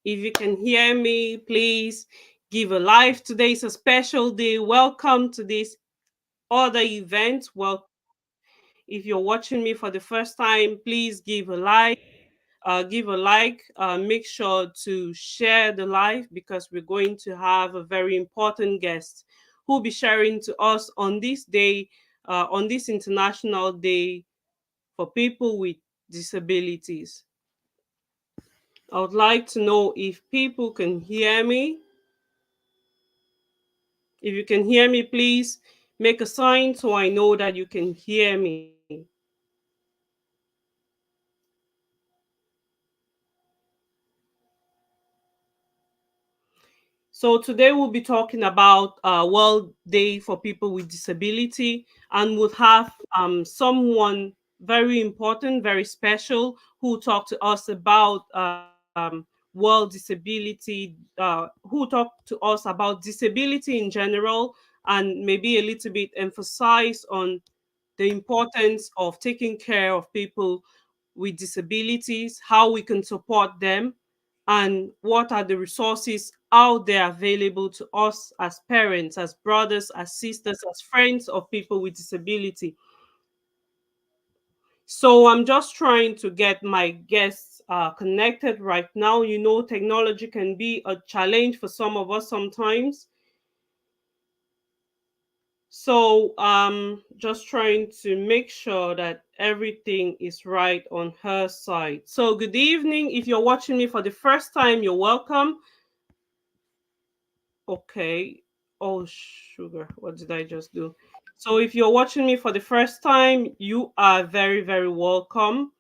If you can hear me, please give a like. Today is a special day. Welcome to this other event. Well, if you're watching me for the first time, please give a like. Give a like. Make sure to share the live because we're going to have a very important guest who will be sharing to us on this day, on this International Day for People with Disabilities. I would like to know if people can hear me. If you can hear me, please make a sign so I know that you can hear me. So today we'll be talking about World Day for People with Disability, and we'll have someone very important, very special, who will talk to us about world disability, who will talk to us about disability in general, and maybe a little bit emphasize on the importance of taking care of people with disabilities, how we can support them, and what are the resources out there available to us as parents, as brothers, as sisters, as friends of people with disability. So I'm just trying to get my guests connected right now. You know, technology can be a challenge for some of us sometimes. So just trying to make sure that everything is right on her side. So good evening. If you're watching me for the first time, you're welcome. Okay. Oh sugar, what did I just do? So if you're watching me for the first time, you are very, very welcome.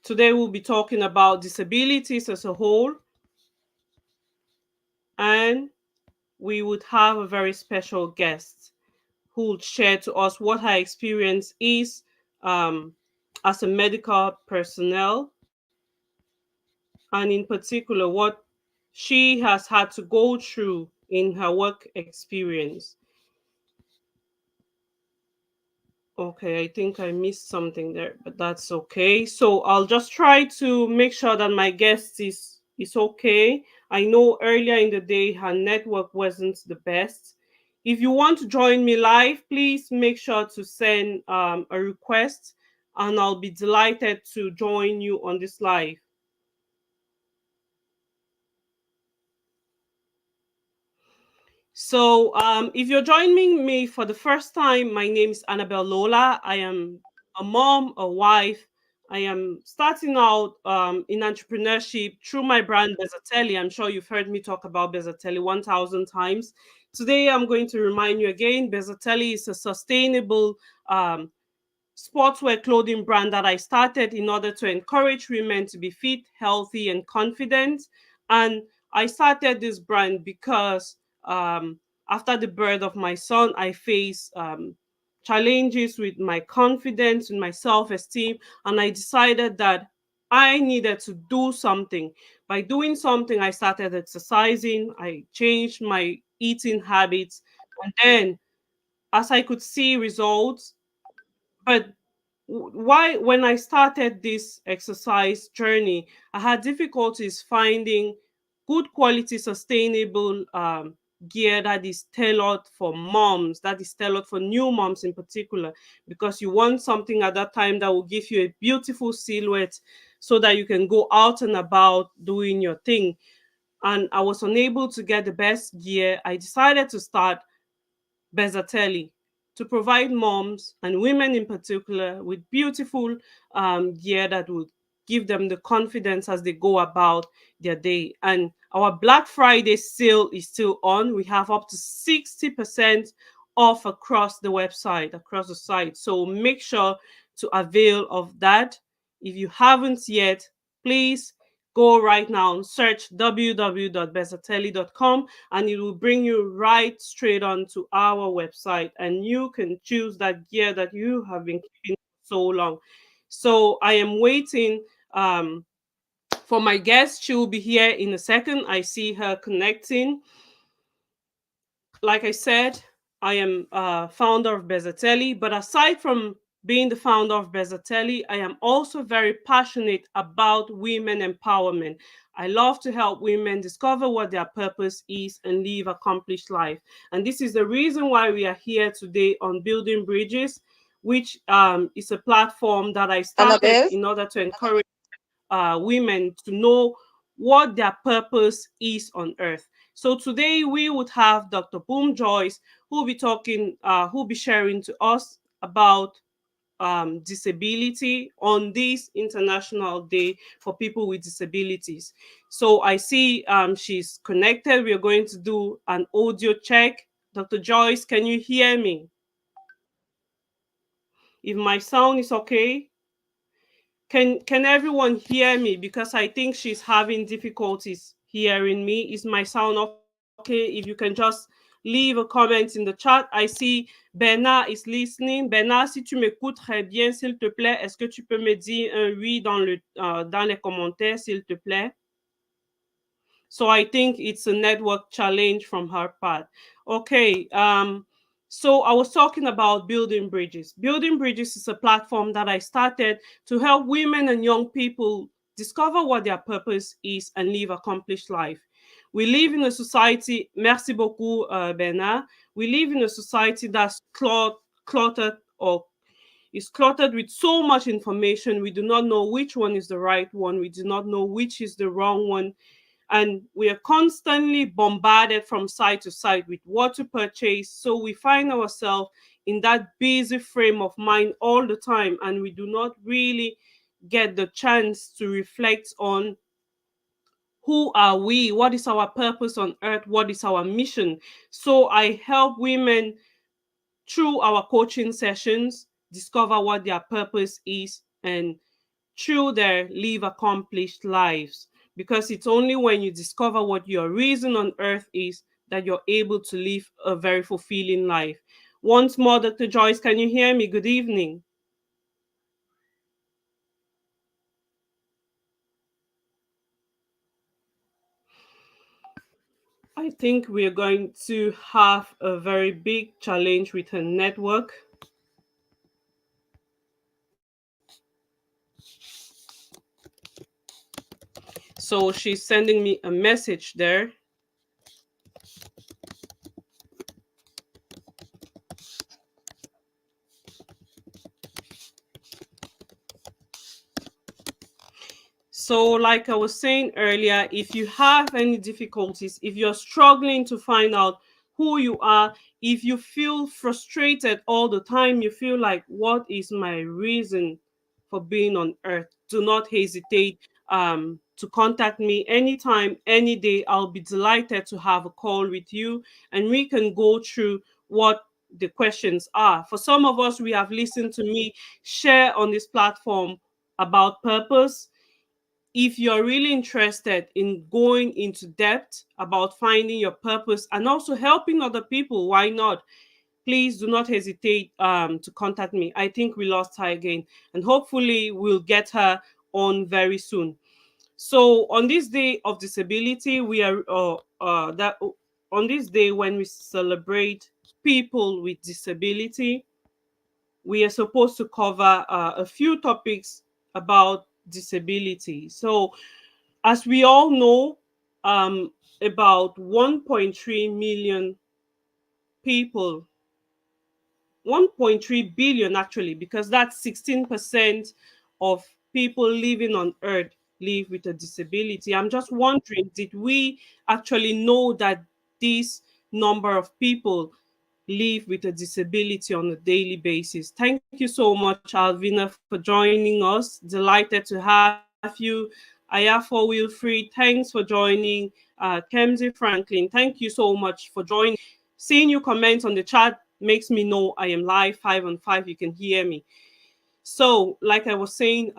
Today we'll be talking about disabilities as a whole, and we would have a very special guest who will share to us what her experience is um, as a medical personnel, and in particular what she has had to go through in her work experience. Okay, I think I missed something there, but that's okay. So I'll just try to make sure that my guest is okay. I know earlier in the day her network wasn't the best. If you want to join me live, please make sure to send a request, and I'll be delighted to join you on this live. So, if you're joining me for the first time, my name is Annabelle Lola. I am a mom, a wife. I am starting out in entrepreneurship through my brand Bezatelli. I'm sure you've heard me talk about Bezatelli 1,000 times. Today, I'm going to remind you again Bezatelli is a sustainable um, sportswear clothing brand that I started in order to encourage women to be fit, healthy, and confident. And I started this brand because um, after the birth of my son, I faced challenges with my confidence, with my self esteem, and I decided that I needed to do something. By doing something, I started exercising, I changed my eating habits, and then as I could see results, but why when I started this exercise journey, I had difficulties finding good quality, sustainable gear that is tailored for moms, that is tailored for new moms in particular, because you want something at that time that will give you a beautiful silhouette so that you can go out and about doing your thing. And I was unable to get the best gear. I decided to start Bezatelli to provide moms and women in particular with beautiful gear that would give them the confidence as they go about their day. And our Black Friday sale is still on. We have up to 60% off across the website, across the site. So make sure to avail of that. If you haven't yet, please go right now and search www.bezatelli.com, and it will bring you right straight onto our website, and you can choose that gear that you have been keeping so long. So I am waiting for my guest. She will be here in a second. I see her connecting. Like I said, I am founder of Bezatelli, but aside from being the founder of Bezzatelli, I am also very passionate about women empowerment. I love to help women discover what their purpose is and live accomplished life. And this is the reason why we are here today on Building Bridges, which is a platform that I started Annabelle? in order to encourage women to know what their purpose is on earth. So today we would have Dr. Boom Joyce, who will be talking, who will be sharing to us about disability on this International Day for People with Disabilities. So I see she's connected. We are going to do an audio check. Dr. Joyce, can you hear me? If my sound is okay, can everyone hear me? Because I think she's having difficulties hearing me. Is my sound okay? If you can just leave a comment in the chat. I see Bernard is listening. Bernard, si tu m'écoutes très bien, s'il te plaît, est-ce que tu peux me dire un oui dans les commentaires, s'il te plaît? So I think it's a network challenge from her part. Okay. So I was talking about Building Bridges. Building Bridges is a platform that I started to help women and young people discover what their purpose is and live accomplished life. We live in a society, merci beaucoup, Bernard. We live in a society that's cluttered or is cluttered with so much information. We do not know which one is the right one. We do not know which is the wrong one, and we are constantly bombarded from side to side with what to purchase. So we find ourselves in that busy frame of mind all the time, and we do not really get the chance to reflect on who are we, what is our purpose on earth, what is our mission. So I help women through our coaching sessions discover what their purpose is and through their live accomplished lives. Because it's only when you discover what your reason on earth is that you're able to live a very fulfilling life. Once more, Dr. Joyce, can you hear me? Good evening. I think we're going to have a very big challenge with her network. So she's sending me a message there. So, like I was saying earlier, if you have any difficulties, if you're struggling to find out who you are, if you feel frustrated all the time, you feel like, what is my reason for being on earth? Do not hesitate to contact me anytime, any day. I'll be delighted to have a call with you and we can go through what the questions are. For some of us, we have listened to me share on this platform about purpose. If you're really interested in going into depth about finding your purpose and also helping other people, why not? Please do not hesitate to contact me. I think we lost her again, and hopefully we'll get her on very soon. So on this day of disability, we are that on this day when we celebrate people with disability, we are supposed to cover a few topics about disability. So as we all know, about 1.3 million people, 1.3 billion actually, because that's 16% of people living on earth live with a disability. I'm just wondering, did we actually know that this number of people live with a disability on a daily basis? Thank you so much, Alvina, for joining us. Delighted to have you. Ayafo Wilfried, thanks for joining. Kemsey Franklin, thank you so much for joining. Seeing you comment on the chat makes me know I am live 5 on 5. You can hear me. So, like I was saying,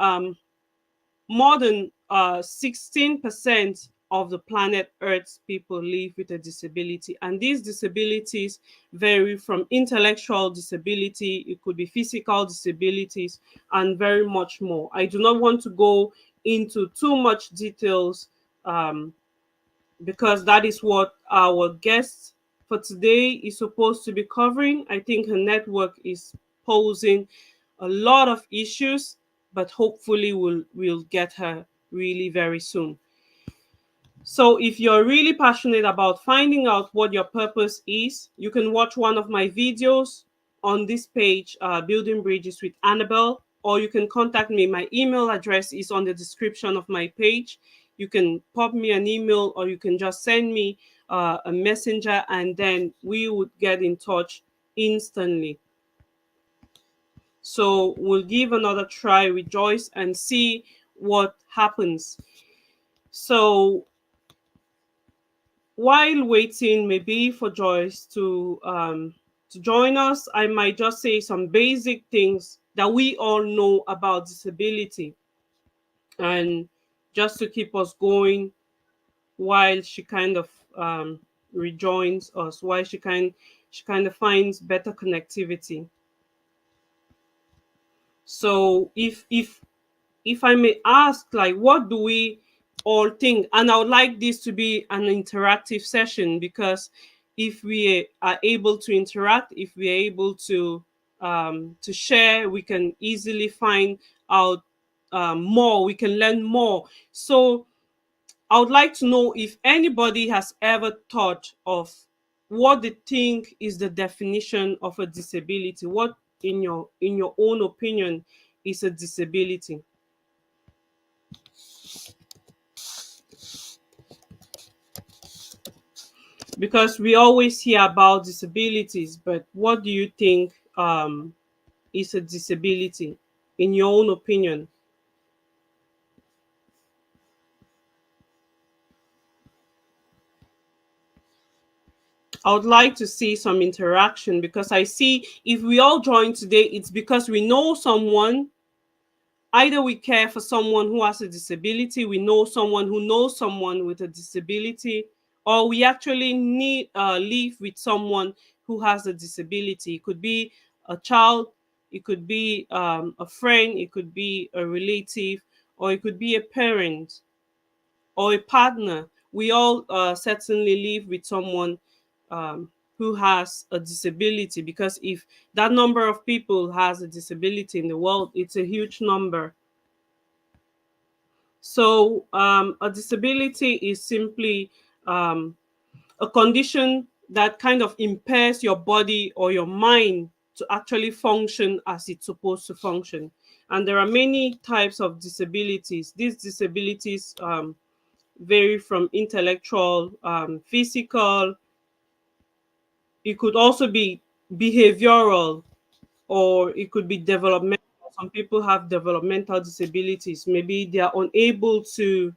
more than 16% of the planet Earth's people live with a disability. And these disabilities vary from intellectual disability, it could be physical disabilities, and very much more. I do not want to go into too much details um, because that is what our guest for today is supposed to be covering. I think her network is posing a lot of issues, but hopefully we'll get her really very soon. So if you're really passionate about finding out what your purpose is, you can watch one of my videos on this page, Building Bridges with Annabelle, or you can contact me. My email address is on the description of my page. You can pop me an email, or you can just send me a messenger, and then we would get in touch instantly. So we'll give another try with Joyce and see what happens. So while waiting maybe for Joyce to join us, I might just say some basic things that we all know about disability, and just to keep us going while she kind of um, rejoins us, while she kind of finds better connectivity. So if I may ask, like, what do we all think? And I would like this to be an interactive session, because if we are able to interact, if we are able to share, we can easily find out more. We can learn more. So I would like to know if anybody has ever thought of what they think is the definition of a disability. What, in your own opinion, is a disability? Because we always hear about disabilities, but what do you think is a disability, in your own opinion? I would like to see some interaction, because I see if we all join today, it's because we know someone. Either we care for someone who has a disability, we know someone who knows someone with a disability, or we actually need live with someone who has a disability. It could be a child, it could be a friend, it could be a relative, or it could be a parent or a partner. We all certainly live with someone who has a disability, because if that number of people has a disability in the world, it's a huge number. So, a disability is simply um, a condition that kind of impairs your body or your mind to actually function as it's supposed to function. And there are many types of disabilities. These disabilities vary from intellectual, physical. It could also be behavioral, or it could be developmental. Some people have developmental disabilities. Maybe they are unable to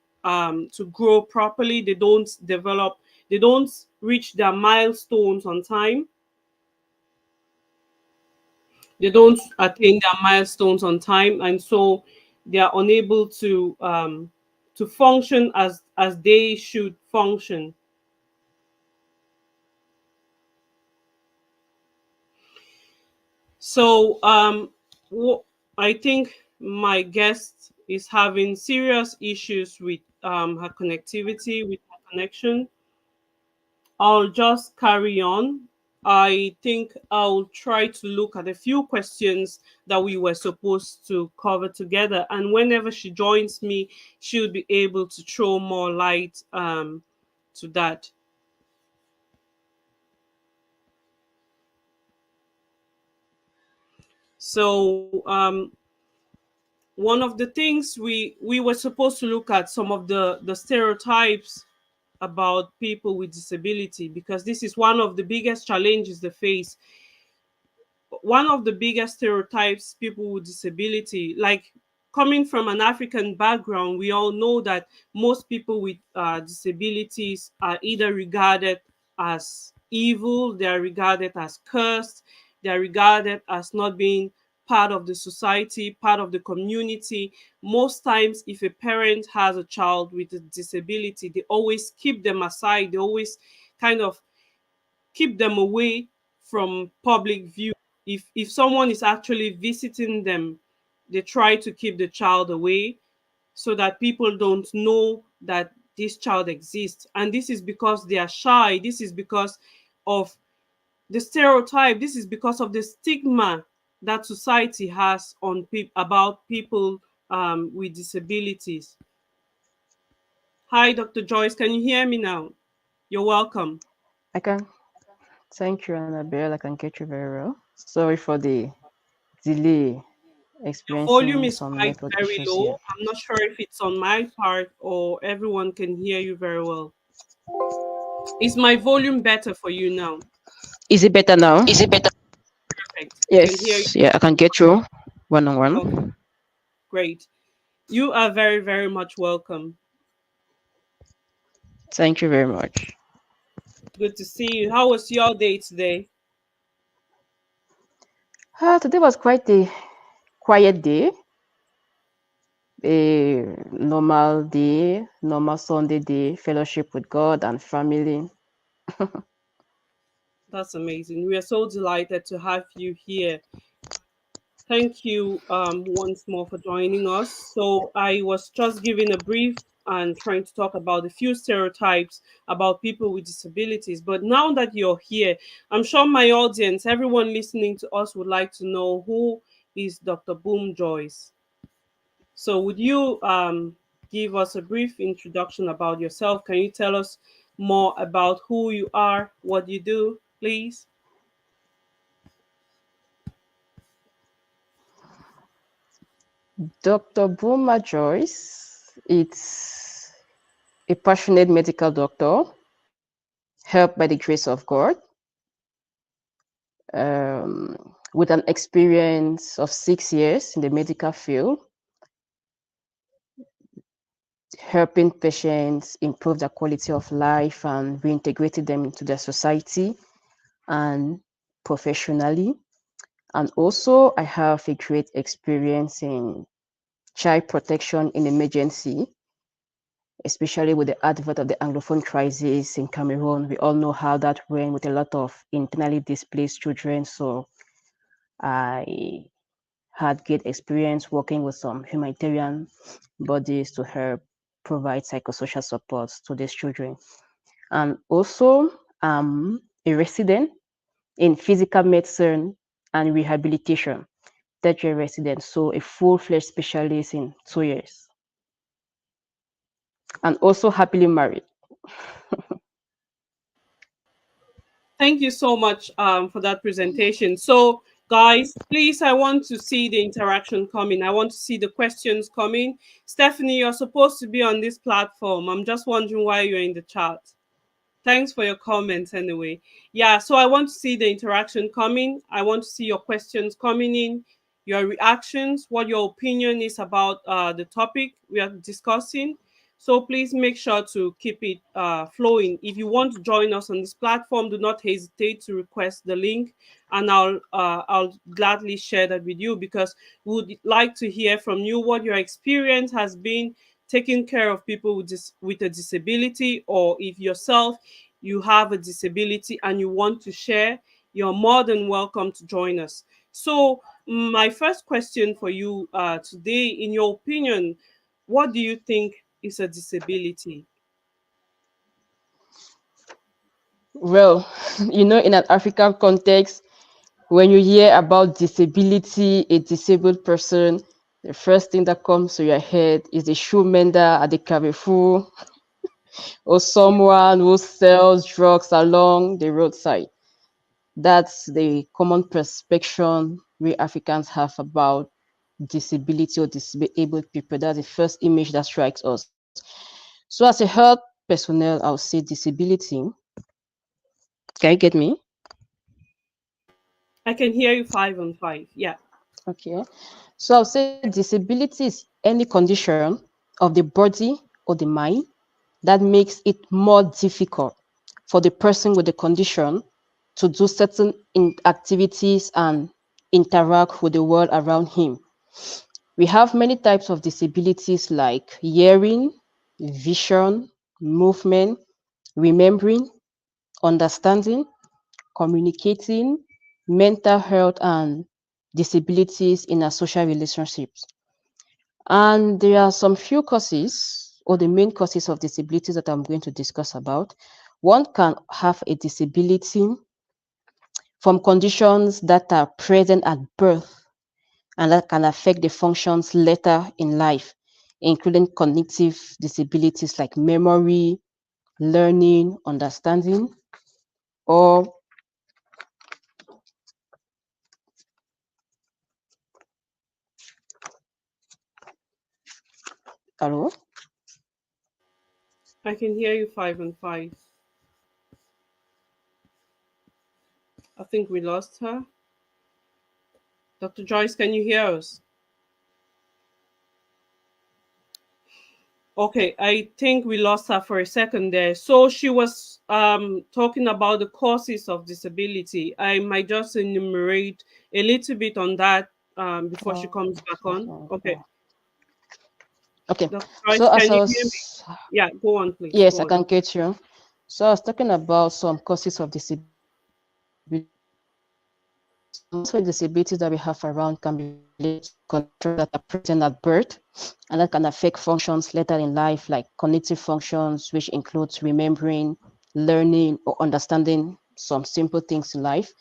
grow properly. They don't develop. They don't reach their milestones on time. They don't attain their milestones on time, and so they are unable to function as they should function. So, I think my guest is having serious issues with her connectivity, with her connection. I'll just carry on. I think I'll try to look at a few questions that we were supposed to cover together. And whenever she joins me, she'll be able to throw more light to that. So, one of the things we were supposed to look at some of the stereotypes about people with disability, because this is one of the biggest challenges they face. One of the biggest stereotypes people with disability, like, coming from an African background, we all know that most people with disabilities are either regarded as evil, they are regarded as cursed, they are regarded as not being part of the society, part of the community. Most times, if a parent has a child with a disability, they always keep them aside, they always kind of keep them away from public view. If someone is actually visiting them, they try to keep the child away, so that people don't know that this child exists. And this is because they are shy. This is because of the stereotype. This is because of the stigma that society has on about people with disabilities. Hi, Dr. Joyce. Can you hear me now? You're welcome. I can thank you, Annabelle. I can get you very well. Sorry for the delay, Your volume experiencing is some quite network very issues low. here. I'm not sure if it's on my part or everyone can hear you very well. Is my volume better for you now? Is it better now? Perfect. I can hear you. Yes, yeah, I can get you one on Okay, one. great. You are very, very much welcome. Thank you very much. Good to see you. How was your day today? Today was quite a quiet day, a normal day, normal Sunday day, fellowship with God and family. That's amazing. We are so delighted to have you here. Thank you once more for joining us. So, I was just giving a brief and trying to talk about a few stereotypes about people with disabilities. But now that you're here, I'm sure my audience, everyone listening to us, would like to know who is Dr. Boom Joyce. So, would you give us a brief introduction about yourself? Can you tell us more about who you are, what you do, please? Dr. Boma Joyce, it's a passionate medical doctor, helped by the grace of God, with an experience of 6 years in the medical field, helping patients improve their quality of life and reintegrating them into their society and professionally. And also, I have a great experience in child protection in emergency, especially with the advent of the Anglophone crisis in Cameroon. We all know how that went with a lot of internally displaced children. So I had great experience working with some humanitarian bodies to help provide psychosocial support to these children. And also, a resident in physical medicine and rehabilitation, third year resident, so a full fledged specialist in 2 years, and also happily married. Thank you so much for that presentation. So, guys, please, I want to see the interaction coming. I want to see the questions coming. Stephanie, you're supposed to be on this platform. I'm just wondering why you're in the chat. Thanks for your comments anyway. Yeah, so I want to see the interaction coming. I want to see your questions coming in, your reactions, what your opinion is about the topic we are discussing. So please make sure to keep it flowing. If you want to join us on this platform, do not hesitate to request the link, and I'll gladly share that with you because we would like to hear from you what your experience has been taking care of people with with a disability, or if yourself you have a disability and you want to share, you're more than welcome to join us. So, my first question for you today, in your opinion, what do you think is a disability? Well, in an African context, when you hear about disability, a disabled person, the first thing that comes to your head is the shoe mender at the Carrefour or someone who sells drugs along the roadside. That's the common perception we Africans have about disability or disabled people. That's the first image that strikes us. So, as a health personnel, I'll say disability. Can you get me? I can hear you 5 on 5. Yeah. Okay. So, I'll say disability is any condition of the body or the mind that makes it more difficult for the person with the condition to do certain activities and interact with the world around him. We have many types of disabilities like hearing, vision, movement, remembering, understanding, communicating, mental health, and disabilities in our social relationships. And there are some few causes or the main causes of disabilities that I'm going to discuss about. One can have a disability from conditions that are present at birth and that can affect the functions later in life, including cognitive disabilities like memory, learning, understanding, or hello? I can hear you 5 and 5. I think we lost her. Dr. Joyce, can you hear us? Okay, I think we lost her for a second there. So she was talking about the causes of disability. I might just enumerate a little bit on that before she comes back on. Okay, Okay, Dr. so Joyce, as can I you hear me? was, Yeah, go on, please. yes, Go I on. can get you. So I was talking about some causes of disability. So most of the disabilities that we have around can be related to conditions that are present at birth and that can affect functions later in life, like cognitive functions, which includes remembering, learning, or understanding some simple things in life.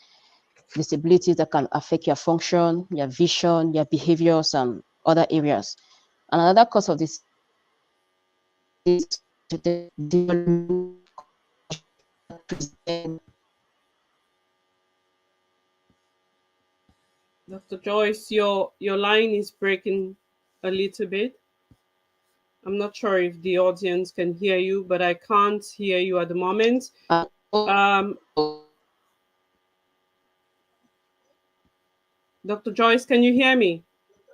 Disabilities that can affect your function, your vision, your behaviors, and other areas. And another cause of disability is development that present. Dr. Joyce, your line is breaking a little bit. I'm not sure if the audience can hear you, but I can't hear you at the moment. Um, Dr. Joyce, can you hear me?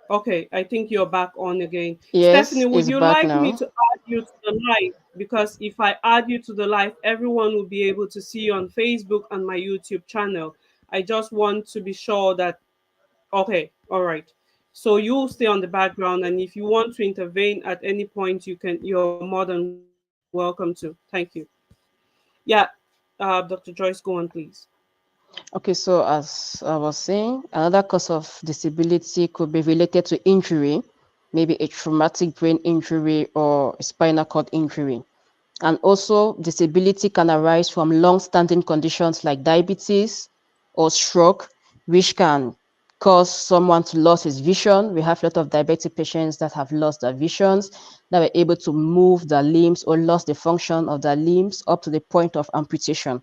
Okay, I think you're back on again. Stephanie, Yes, would it's you back like me now. to add you to the live? Because if I add you to the live, everyone will be able to see you on Facebook and my YouTube channel. I just want to be sure that, okay, all right. So you stay on the background, and if you want to intervene at any point, you're more than welcome to. Thank you. Yeah, Dr. Joyce, go on, please. Okay, so as I was saying, another cause of disability could be related to injury, maybe a traumatic brain injury or a spinal cord injury. And also, disability can arise from long-standing conditions like diabetes or stroke, which can cause someone to lose his vision. We have a lot of diabetic patients that have lost their visions, that were able to move their limbs or lost the function of their limbs up to the point of amputation.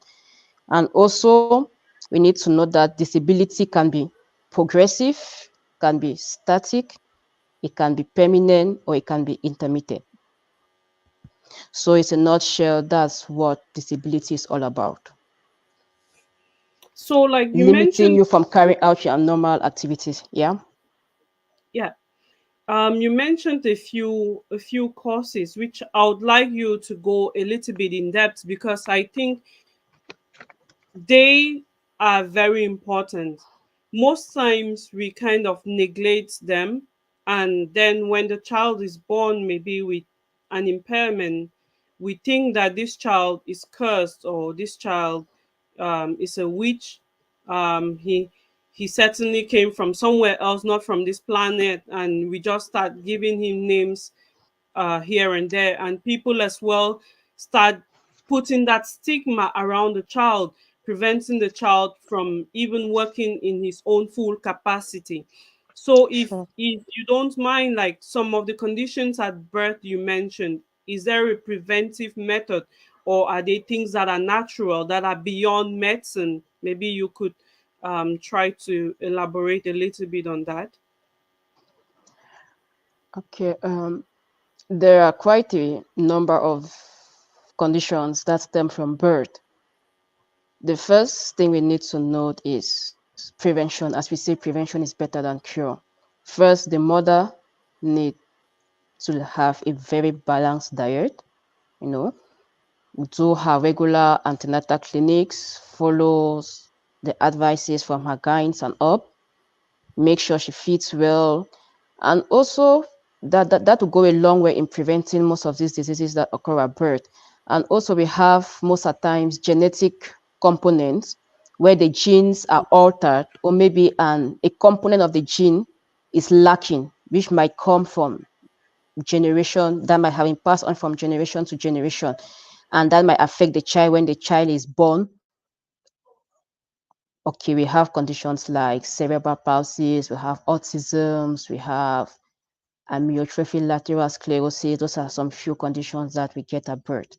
And also, we need to know that disability can be progressive, can be static, it can be permanent, or it can be intermittent. So, it's a nutshell, that's what disability is all about. So, like you Limiting mentioned, you from carrying out your normal activities. Yeah. yeah, you mentioned a few courses, which I would like you to go a little bit in depth because I think they are very important. Most times we kind of neglect them, and then when the child is born, maybe with an impairment, we think that this child is cursed or this child is a witch. He certainly came from somewhere else, not from this planet, and we just start giving him names here and there, and people as well start putting that stigma around the child, preventing the child from even working in his own full capacity. So Sure. if you don't mind, like some of the conditions at birth you mentioned, is there a preventive method, or are they things that are natural, that are beyond medicine? Maybe you could try to elaborate a little bit on that. Okay. There are quite a number of conditions that stem from birth. The first thing we need to note is prevention. As we say, prevention is better than cure. First, the mother need to have a very balanced diet, you know, do her regular antenatal clinics, follows the advices from her guides and up, make sure she feeds well, and also that will go a long way in preventing most of these diseases that occur at birth. And also we have most at times genetic components where the genes are altered, or maybe a component of the gene is lacking, which might come from generation, that might have been passed on from generation to generation, and that might affect the child when the child is born Okay, we have conditions like cerebral palsy, we have autisms, we have amyotrophic lateral sclerosis. Those are some few conditions that we get at birth.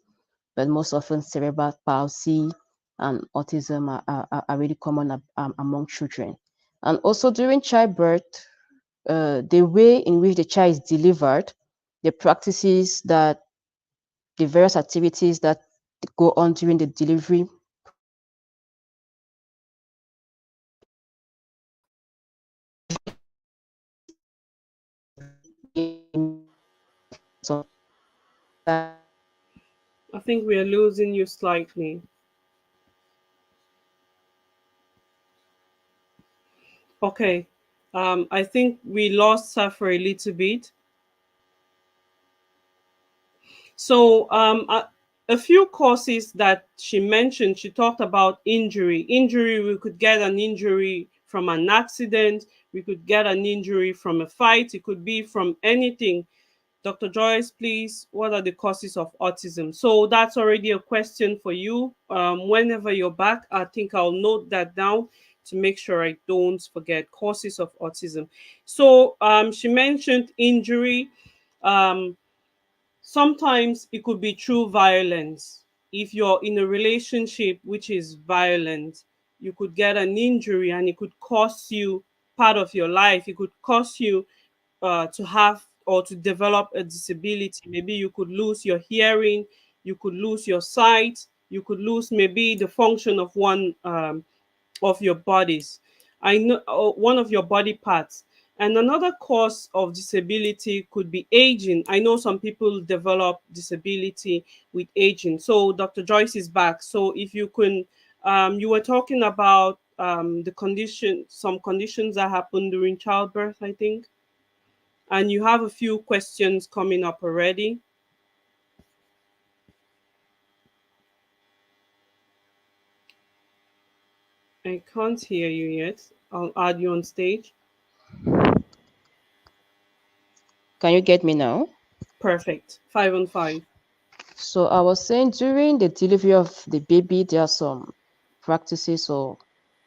But most often, cerebral palsy and autism are really common among children. And also during childbirth, the way in which the child is delivered, the practices that the various activities that go on during the delivery process I think we are losing you slightly. Okay. I think we lost her for a little bit. So, a few causes that she mentioned, she talked about injury. Injury, we could get an injury from an accident, we could get an injury from a fight, it could be from anything. Dr. Joyce, please, what are the causes of autism? So that's already a question for you. Whenever you're back, I think I'll note that down to make sure I don't forget causes of autism. So she mentioned injury. Um, Sometimes it could be through violence. If you're in a relationship which is violent, you could get an injury and it could cost you part of your life. It could cost you to have or to develop a disability. Maybe you could lose your hearing, you could lose your sight, you could lose maybe the function of one of your bodies. I know one of your body parts. And another cause of disability could be aging. I know some people develop disability with aging. So Dr. Joyce is back. So if you can, you were talking about the condition, some conditions that happen during childbirth, I think, and you have a few questions coming up already. I can't hear you yet. I'll add you on stage. Can you get me now? Perfect. 5 on 5. So I was saying during the delivery of the baby, there are some practices or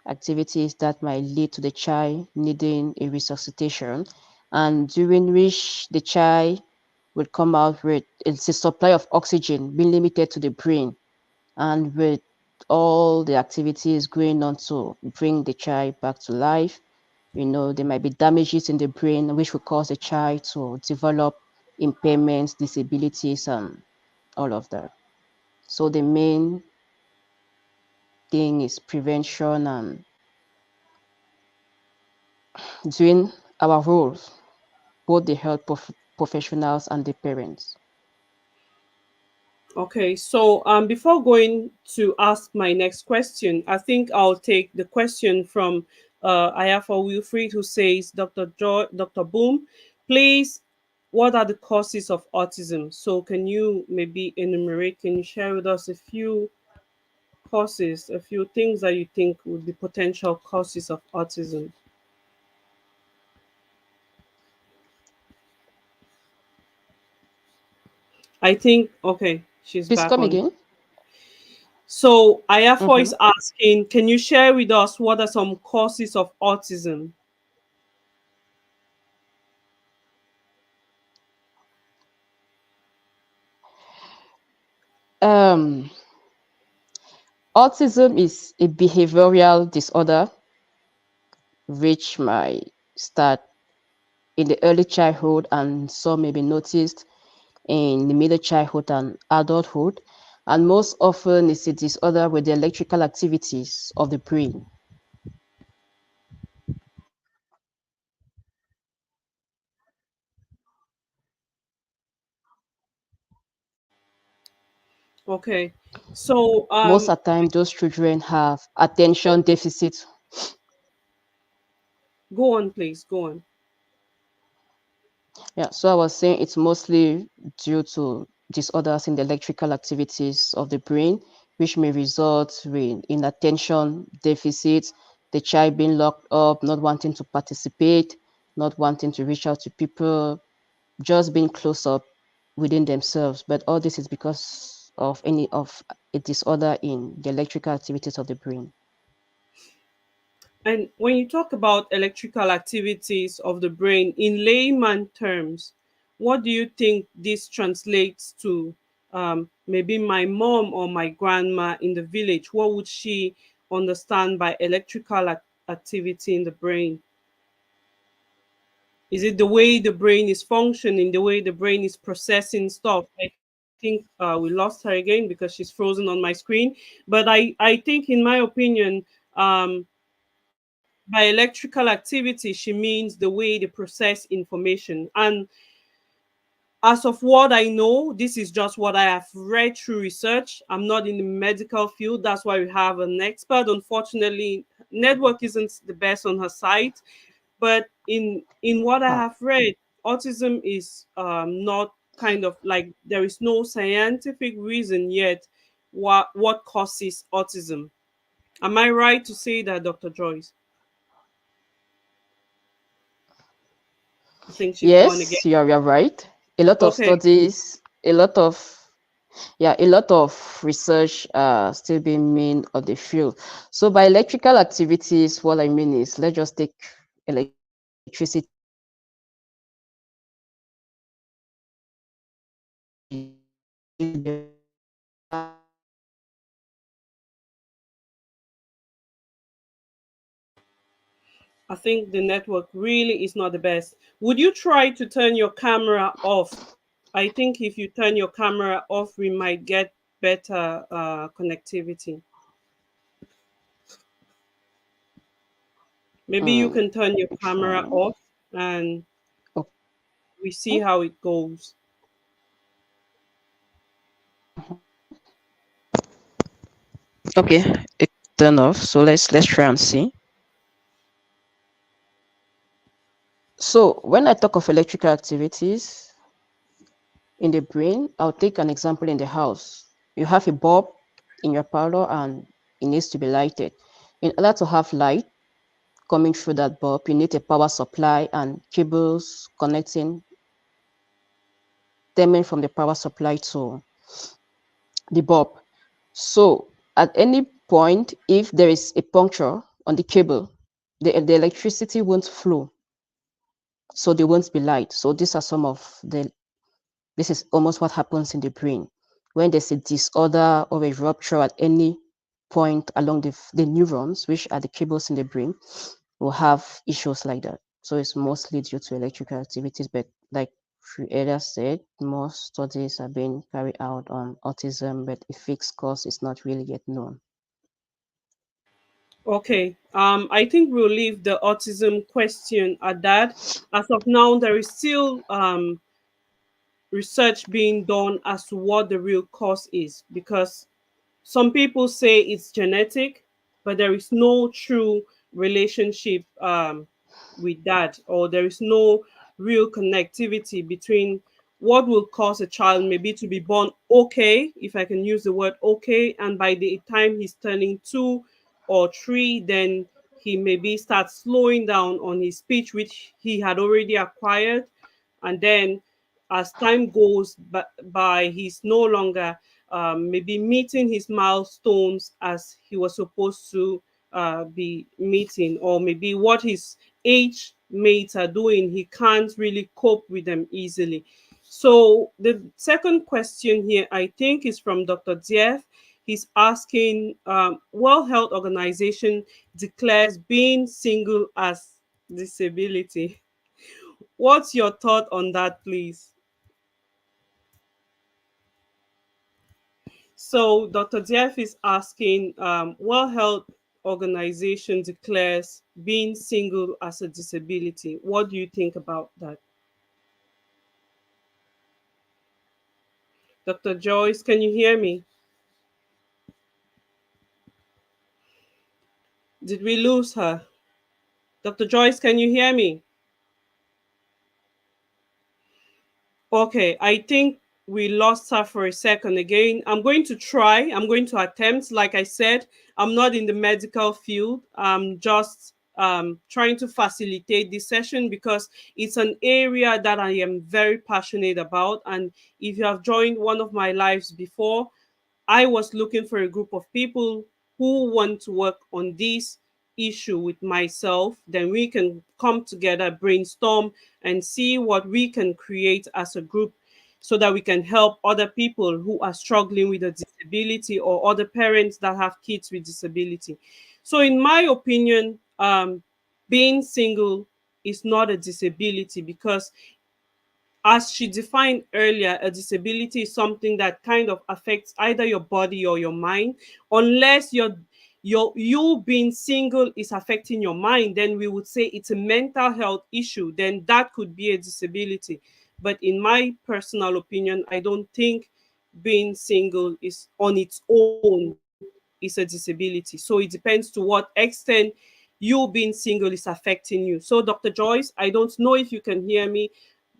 activities that might lead to the child needing a resuscitation, and during which the child will come out with it's a supply of oxygen being limited to the brain, and with all the activities going on to bring the child back to life, there might be damages in the brain which will cause the child to develop impairments, disabilities, and all of that. So the main thing is prevention and doing our roles, both the health professionals and the parents. Okay, so before going to ask my next question, I think I'll take the question from Ayafa Wilfried, who says, Dr. Boom, please, what are the causes of autism? So can you maybe enumerate, can you share with us a few causes, a few things that you think would be potential causes of autism? I think, okay, she's Please back come on. again. So Ayafo Mm-hmm. is asking, can you share with us what are some causes of autism? Um, Autism is a behavioral disorder which might start in the early childhood and some may be noticed in the middle childhood and adulthood. And most often, it's a disorder with the electrical activities of the brain. Okay. So Most of the time, those children have attention deficit. go on please, go on. Yeah, so I was saying it's mostly due to disorders in the electrical activities of the brain, which may result in attention deficits, the child being locked up, not wanting to participate, not wanting to reach out to people, just being close up within themselves. But all this is because of any of a disorder in the electrical activities of the brain. And when you talk about electrical activities of the brain in layman terms, what do you think this translates to? Maybe my mom or my grandma in the village, what would she understand by electrical activity in the brain? Is it the way the brain is functioning, the way the brain is processing stuff? I think we lost her again because she's frozen on my screen. But I think, in my opinion, um, by electrical activity, she means the way they process information. And as of what I know, this is just what I have read through research. I'm not in the medical field. That's why we have an expert. Unfortunately, network isn't the best on her side. But in what I have read, autism is not kind of like, there is no scientific reason yet what causes autism. Am I right to say that, Dr. Joyce? I think she's gone again. Yes, you're right. A lot of Okay. studies, a lot of yeah, a lot of research still being made on the field. So by electrical activities, what I mean is let's just take electricity for example. I think the network really is not the best. Would you try to turn your camera off? I think if you turn your camera off, we might get better connectivity. Maybe you can turn your camera Try. off and we see Okay. how it goes. Okay, it turned off. So let's try and see. So when I talk of electrical activities in the brain, I'll take an example in the house. You have a bulb in your parlor and it needs to be lighted. In order to have light coming through that bulb, you need a power supply and cables connecting stemming from the power supply to the bulb. So at any point, if there is a puncture on the cable, the electricity won't flow, so there won't be light. So these are some of the this is almost what happens in the brain when there's a disorder or a rupture at any point along the neurons, which are the cables in the brain, will have issues like that. So it's mostly due to electrical activities, but like you earlier said, more studies are being carried out on autism, but a fixed cause is not really yet known. Okay. I think we'll leave the autism question at that. As of now, there is still research being done as to what the real cause is, because some people say it's genetic, but there is no true relationship with that, or there is no real connectivity between what will cause a child maybe to be born okay, if I can use the word okay, and by the time he's turning 2 or 3, then he maybe starts slowing down on his speech, which he had already acquired. And then as time goes by, he's no longer maybe meeting his milestones as he was supposed to be meeting, or maybe what his age mates are doing, he can't really cope with them easily. So the second question here, I think, is from Dr. Dief. He's asking, World Health Organization declares being single as disability. What's your thought on that, please? So Dr. Dief is asking, World Health Organization declares being single as a disability. What do you think about that? Dr. Joyce, can you hear me? Did we lose her? Dr. Joyce, can you hear me? Okay, I think we lost her for a second again. I'm going to try, I'm going to attempt. Like I said, I'm not in the medical field. I'm just trying to facilitate this session because it's an area that I am very passionate about. And if you have joined one of my lives before, I was looking for a group of people who want to work on this issue with myself, then we can come together, brainstorm, and see what we can create as a group so that we can help other people who are struggling with a disability or other parents that have kids with disability. So, in my opinion, being single is not a disability because, as she defined earlier, a disability is something that kind of affects either your body or your mind. Unless you being single is affecting your mind, then we would say it's a mental health issue. Then that could be a disability. But in my personal opinion, I don't think being single is on its own is a disability. So it depends to what extent you being single is affecting you. So Dr. Joyce, I don't know if you can hear me.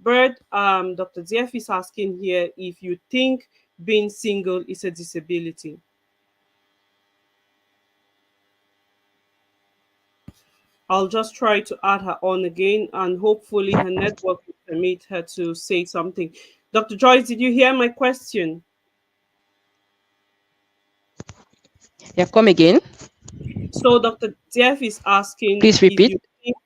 But Dr. Dief is asking here if you think being single is a disability. I'll just try to add her on again, and hopefully her network will permit her to say something. Dr. Joyce, did you hear my question? Yeah, come again. So Dr. Dief is asking Please if repeat. you think,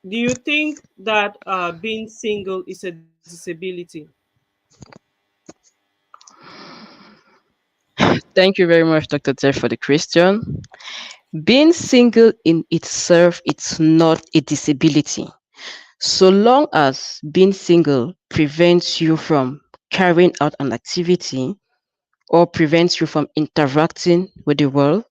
do you think that being single is a disability? Thank you very much, Dr. Jeff, for the question. Being single in itself, it's not a disability. So long as being single prevents you from carrying out an activity or prevents you from interacting with the world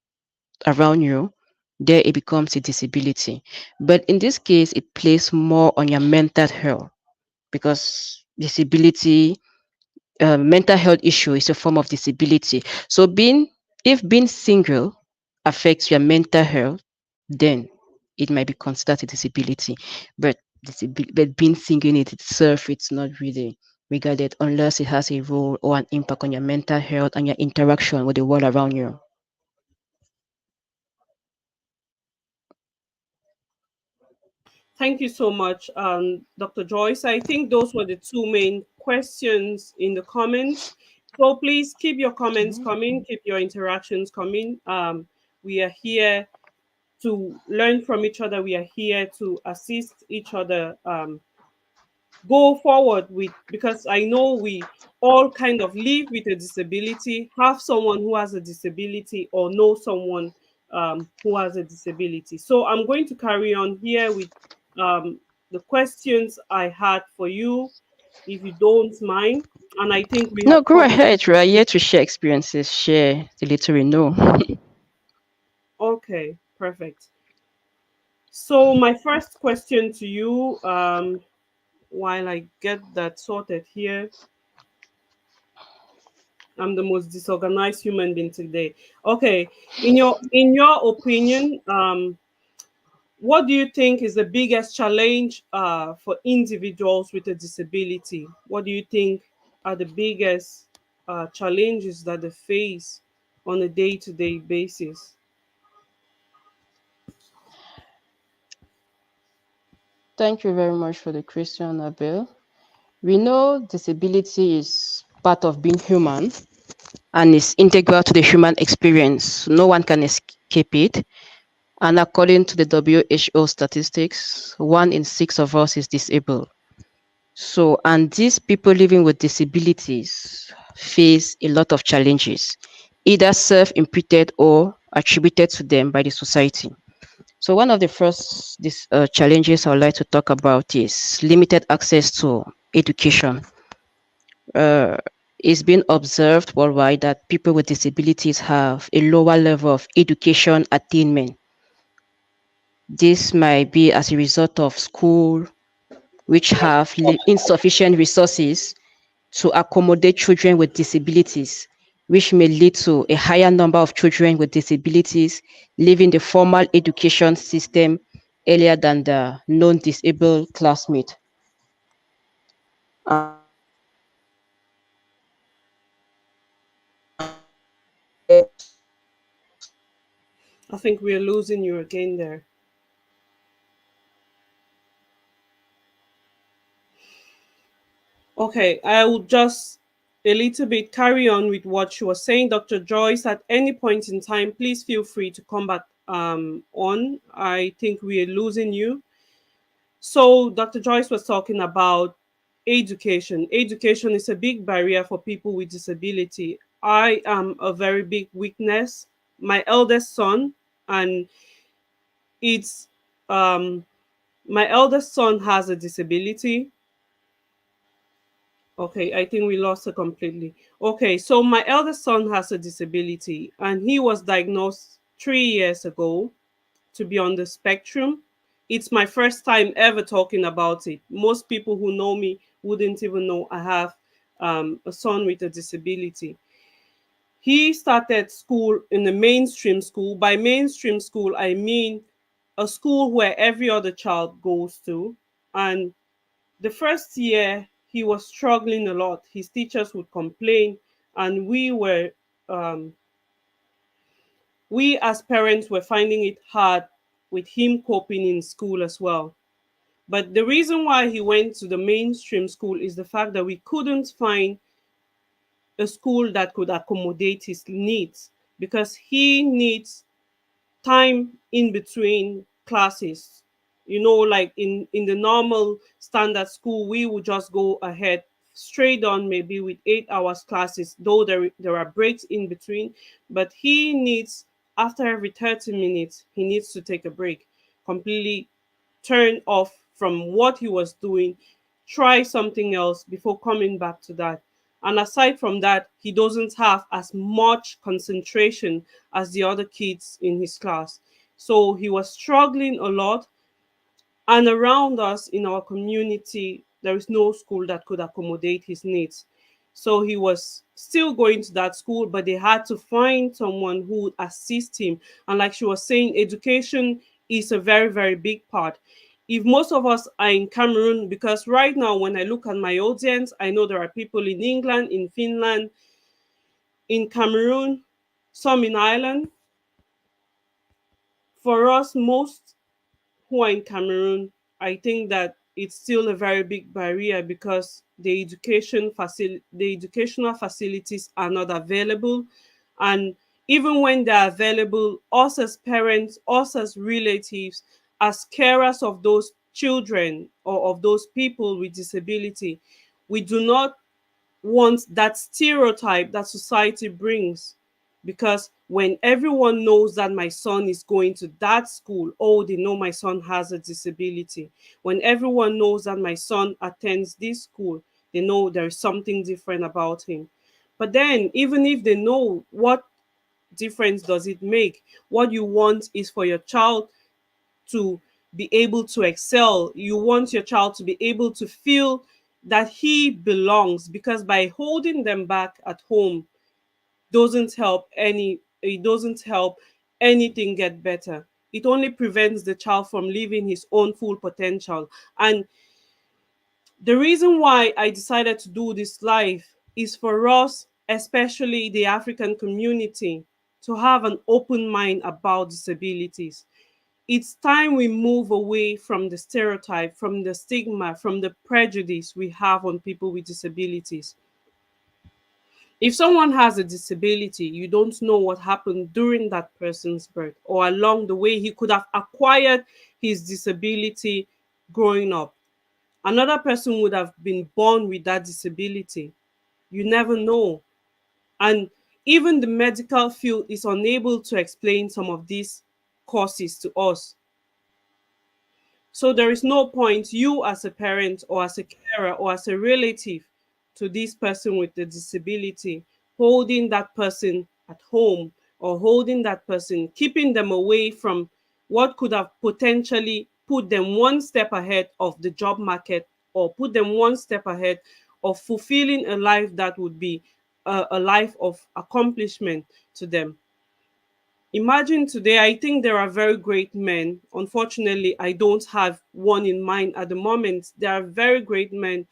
around you, there it becomes a disability. But in this case, it plays more on your mental health because disability, mental health issue is a form of disability. So if being single affects your mental health, then it might be considered a disability. But but being single in it itself, it's not really regarded unless it has a role or an impact on your mental health and your interaction with the world around you. Thank you so much, Dr. Joyce. I think those were the two main questions in the comments. So please keep your comments coming, keep your interactions coming. We are here to learn from each other. We are here to assist each other go forward with, because I know we all kind of live with a disability, have someone who has a disability, or know someone who has a disability. So I'm going to carry on here with the questions I had for you, if you don't mind. And I think we No, have go covered. ahead. We are here to share experiences, share the little we know. Okay, perfect. So my first question to you, while I get that sorted here, I'm the most disorganized human being today. Okay, in your opinion, what do you think is the biggest challenge for individuals with a disability? What do you think are the biggest challenges that they face on a day-to-day basis? Thank you very much for the question, Abel. We know disability is part of being human and is integral to the human experience. No one can escape it. And according to the WHO statistics, 1 in 6 of us is disabled. So, and these people living with disabilities face a lot of challenges, either self imputed or attributed to them by the society. So, one of the first challenges I would like to talk about is limited access to education. Uh, it's been observed worldwide that people with disabilities have a lower level of education attainment. This might be as a result of school, which have insufficient resources to accommodate children with disabilities, which may lead to a higher number of children with disabilities leaving the formal education system earlier than the non-disabled classmate. I think we're losing you again there. Okay, I will just a little bit carry on with what she was saying. Dr. Joyce, at any point in time, please feel free to come back on. I think we are losing you. So Dr. Joyce was talking about education. Education is a big barrier for people with disability. I am a very big weakness. My eldest son, and it's my eldest son has a disability. Okay, I think we lost her completely. Okay, so my eldest son has a disability, and he was diagnosed 3 years ago to be on the spectrum. It's my first time ever talking about it. Most people who know me wouldn't even know I have a son with a disability. He started school in a mainstream school. By mainstream school, I mean a school where every other child goes to. And the first year, he was struggling a lot. His teachers would complain, and um, we as parents were finding it hard with him coping in school as well. But the reason why he went to the mainstream school is the fact that we couldn't find a school that could accommodate his needs, because he needs time in between classes. You know, like in the normal standard school, we would just go ahead straight on, maybe with 8 hours classes, though there are breaks in between. But he needs, after every 30 minutes, he needs to take a break, completely turn off from what he was doing, try something else before coming back to that. And aside from that, he doesn't have as much concentration as the other kids in his class. So he was struggling a lot, and around us in our community there is no school that could accommodate his needs. So he was still going to that school, but they had to find someone who would assist him. And like she was saying, education is a very, very big part. If most of us are in Cameroon, because right now when I look at my audience, I know there are people in England, in Finland, in Cameroon, some in Ireland. For us, most who are in Cameroon, I think that it's still a very big barrier because the educational facilities are not available. And even when they're available, us as parents, us as relatives, as carers of those children or of those people with disability, we do not want that stereotype that society brings. Because when everyone knows that my son is going to that school, oh, they know my son has a disability. When everyone knows that my son attends this school, they know there's something different about him. But then, even if they know, what difference does it make? What you want is for your child to be able to excel. You want your child to be able to feel that he belongs, because by holding them back at home doesn't help any it doesn't help anything get better. It only prevents the child from living his own full potential. And the reason why I decided to do this live is for us, especially the African community, to have an open mind about disabilities. It's time we move away from the stereotype, from the stigma, from the prejudice we have on people with disabilities. If someone has a disability, you don't know what happened during that person's birth or along the way he could have acquired his disability growing up. Another person would have been born with that disability. You never know. And even the medical field is unable to explain some of these causes to us. So there is no point, you as a parent or as a carer or as a relative to this person with the disability, holding that person at home or holding that person, keeping them away from what could have potentially put them one step ahead of the job market, or put them one step ahead of fulfilling a life that would be a life of accomplishment to them. Imagine today, I think there are very great men. Unfortunately, I don't have one in mind at the moment. There are very great men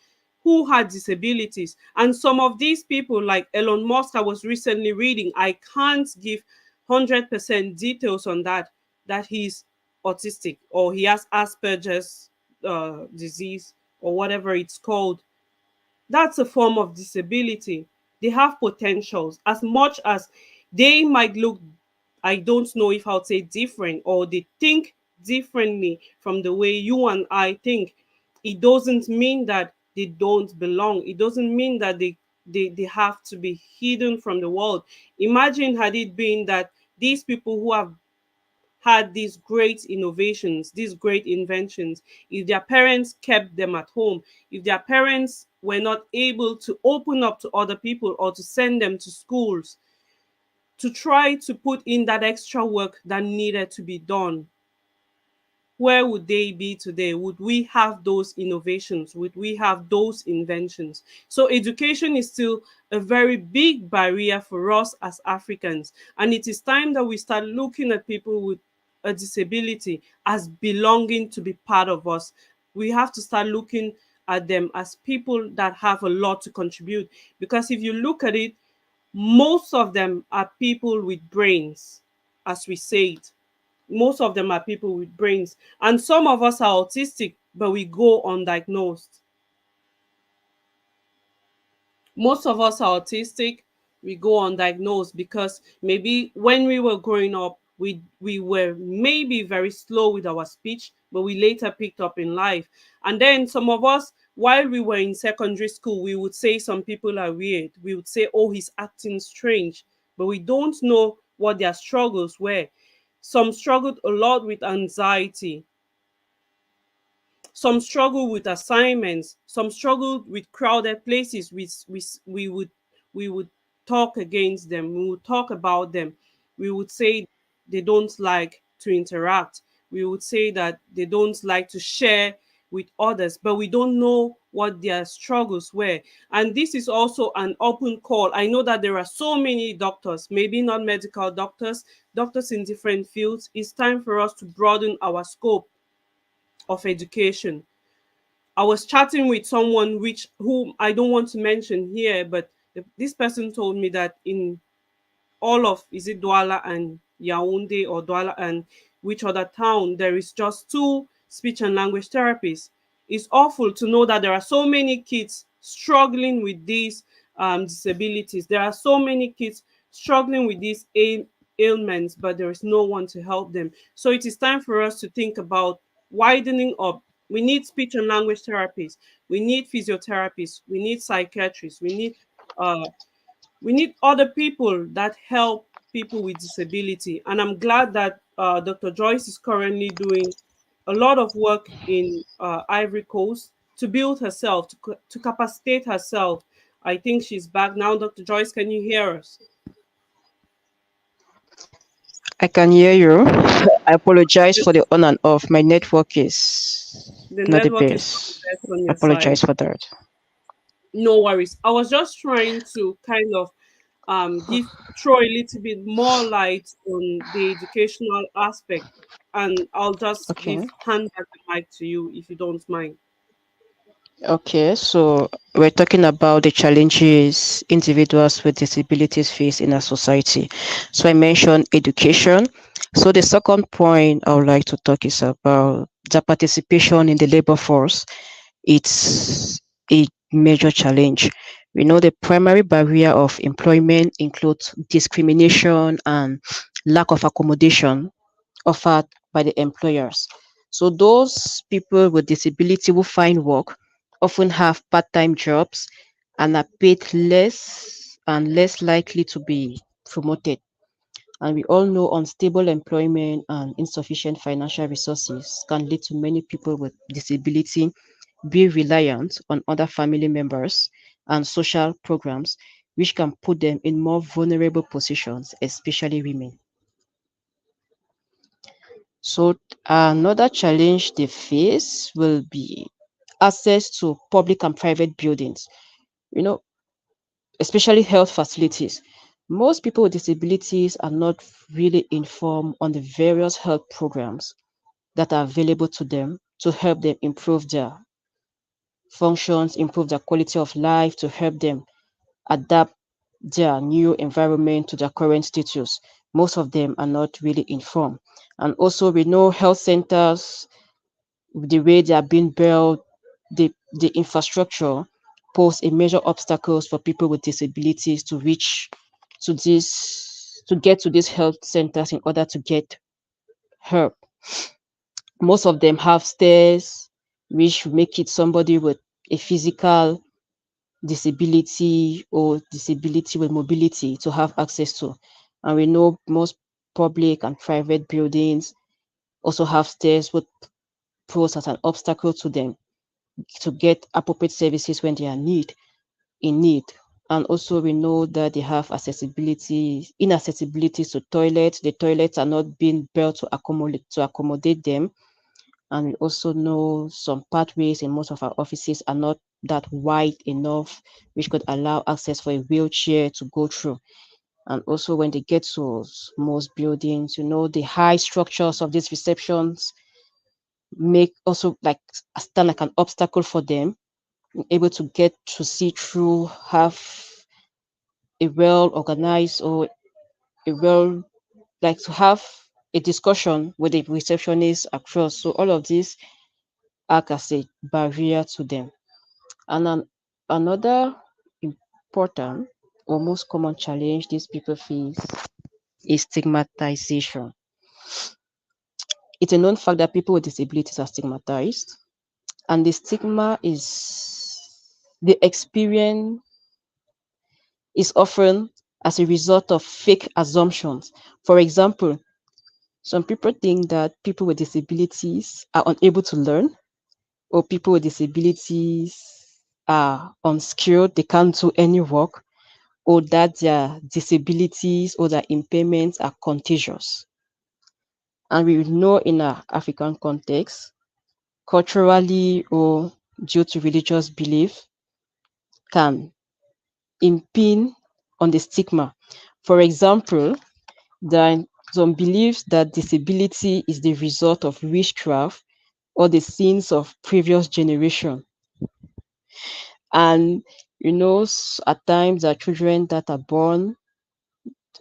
who had disabilities. And some of these people, like Elon Musk, I was recently reading, I can't give 100% details on that, that he's autistic or he has Asperger's disease or whatever it's called. That's a form of disability. They have potentials. As much as they might look I don't know if I would say different, or they think differently from the way you and I think, it doesn't mean that they don't belong. It doesn't mean that they have to be hidden from the world. Imagine had it been that these people who have had these great innovations, these great inventions, if their parents kept them at home, if their parents were not able to open up to other people or to send them to schools to try to put in that extra work that needed to be done, where would they be today? Would we have those innovations? Would we have those inventions? So, education is still a very big barrier for us as Africans. And it is time that we start looking at people with a disability as belonging to be part of us. We have to start looking at them as people that have a lot to contribute. Because if you look at it, most of them are people with brains, as we say it. Most of them are people with brains, and some of us are autistic but we go undiagnosed. Most of us are autistic, we go undiagnosed because maybe when we were growing up, we were maybe very slow with our speech, but we later picked up in life. And then some of us, while we were in secondary school, we would say some people are weird, we would say, oh, he's acting strange, but we don't know what their struggles were. Some struggled a lot with anxiety, some struggle with assignments, some struggle with crowded places. We would talk against them, we would talk about them, we would say they don't like to interact, we would say that they don't like to share with others, but we don't know what their struggles were. And this is also an open call. I know that there are so many doctors, maybe not medical doctors, doctors in different fields. It's time for us to broaden our scope of education. I was chatting with someone which whom I don't want to mention here, but this person told me that in all of, is it Douala and Yaoundé, or Douala and which other town, there is just two speech and language therapists. It's awful to know that there are so many kids struggling with these disabilities. There are so many kids struggling with these ailments, but there is no one to help them. So it is time for us to think about widening up. We need speech and language therapists. We need physiotherapists. We need psychiatrists. Uh, we need other people that help people with disability. And I'm glad that Dr. Joyce is currently doing a lot of work in Ivory Coast to build herself, to capacitate herself. I think she's back now. Dr. Joyce, can you hear us? I can hear you. I apologize for the on and off. My network is The not the network is not the best. best on your side. Apologize for that. No worries. I was just trying to kind of give throw a little bit more light on the educational aspect, and I'll just Okay. give hand back the mic to you if you don't mind. Okay, so we're talking about the challenges individuals with disabilities face in our society. So I mentioned education. So the second point I would like to talk is about the participation in the labor force. It's a major challenge. We know the primary barrier of employment includes discrimination and lack of accommodation offered by the employers. So those people with disability who find work often have part-time jobs and are paid less and less likely to be promoted. And we all know unstable employment and insufficient financial resources can lead to many people with disability be reliant on other family members and social programs, which can put them in more vulnerable positions, especially women. So another challenge they face will be access to public and private buildings, you know, especially health facilities. Most people with disabilities are not really informed on the various health programs that are available to them to help them improve their functions, improve their quality of life, to help them adapt their new environment to their current status. Most of them are not really informed. And also, we know health centers, the way they are being built, the infrastructure pose a major obstacles for people with disabilities to reach to these to get to these health centers in order to get help. Most of them have stairs, which make it somebody with a physical disability or disability with mobility to have access to. And we know most public and private buildings also have stairs, which pose as an obstacle to them to get appropriate services when they are in need. And also we know that they have inaccessibility to toilets. The toilets are not being built to accommodate them. And we also know some pathways in most of our offices are not that wide enough, which could allow access for a wheelchair to go through. And also when they get to most buildings, the high structures of these receptions make also like stand like an obstacle for them, able to get to see through, have a well organized or a well like to have a discussion with the receptionist across. So all of this act as a barrier to them. And another important or most common challenge these people face is stigmatization. It's a known fact that people with disabilities are stigmatized, and the stigma is the experience is often as a result of fake assumptions. For example, some people think that people with disabilities are unable to learn, or people with disabilities are unskilled, they can't do any work, or that their disabilities or their impairments are contagious. And we know in our African context, culturally or due to religious belief, can impinge on the stigma. For example, there are some beliefs that disability is the result of witchcraft or the sins of previous generation. And at times there are children that are born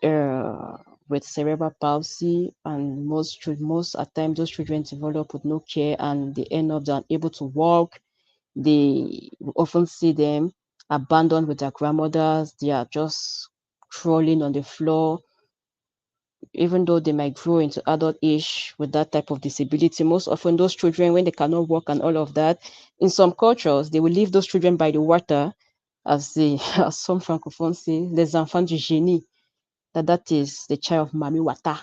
uh, with cerebral palsy, and most at times those children develop with no care, and they end up unable to walk. They we often see them abandoned with their grandmothers. They are just crawling on the floor, even though they might grow into adult age with that type of disability. Most often, those children, when they cannot walk and all of that, in some cultures, they will leave those children by the water, as the as some francophones say, les enfants du génie, that is the child of Mami Wata.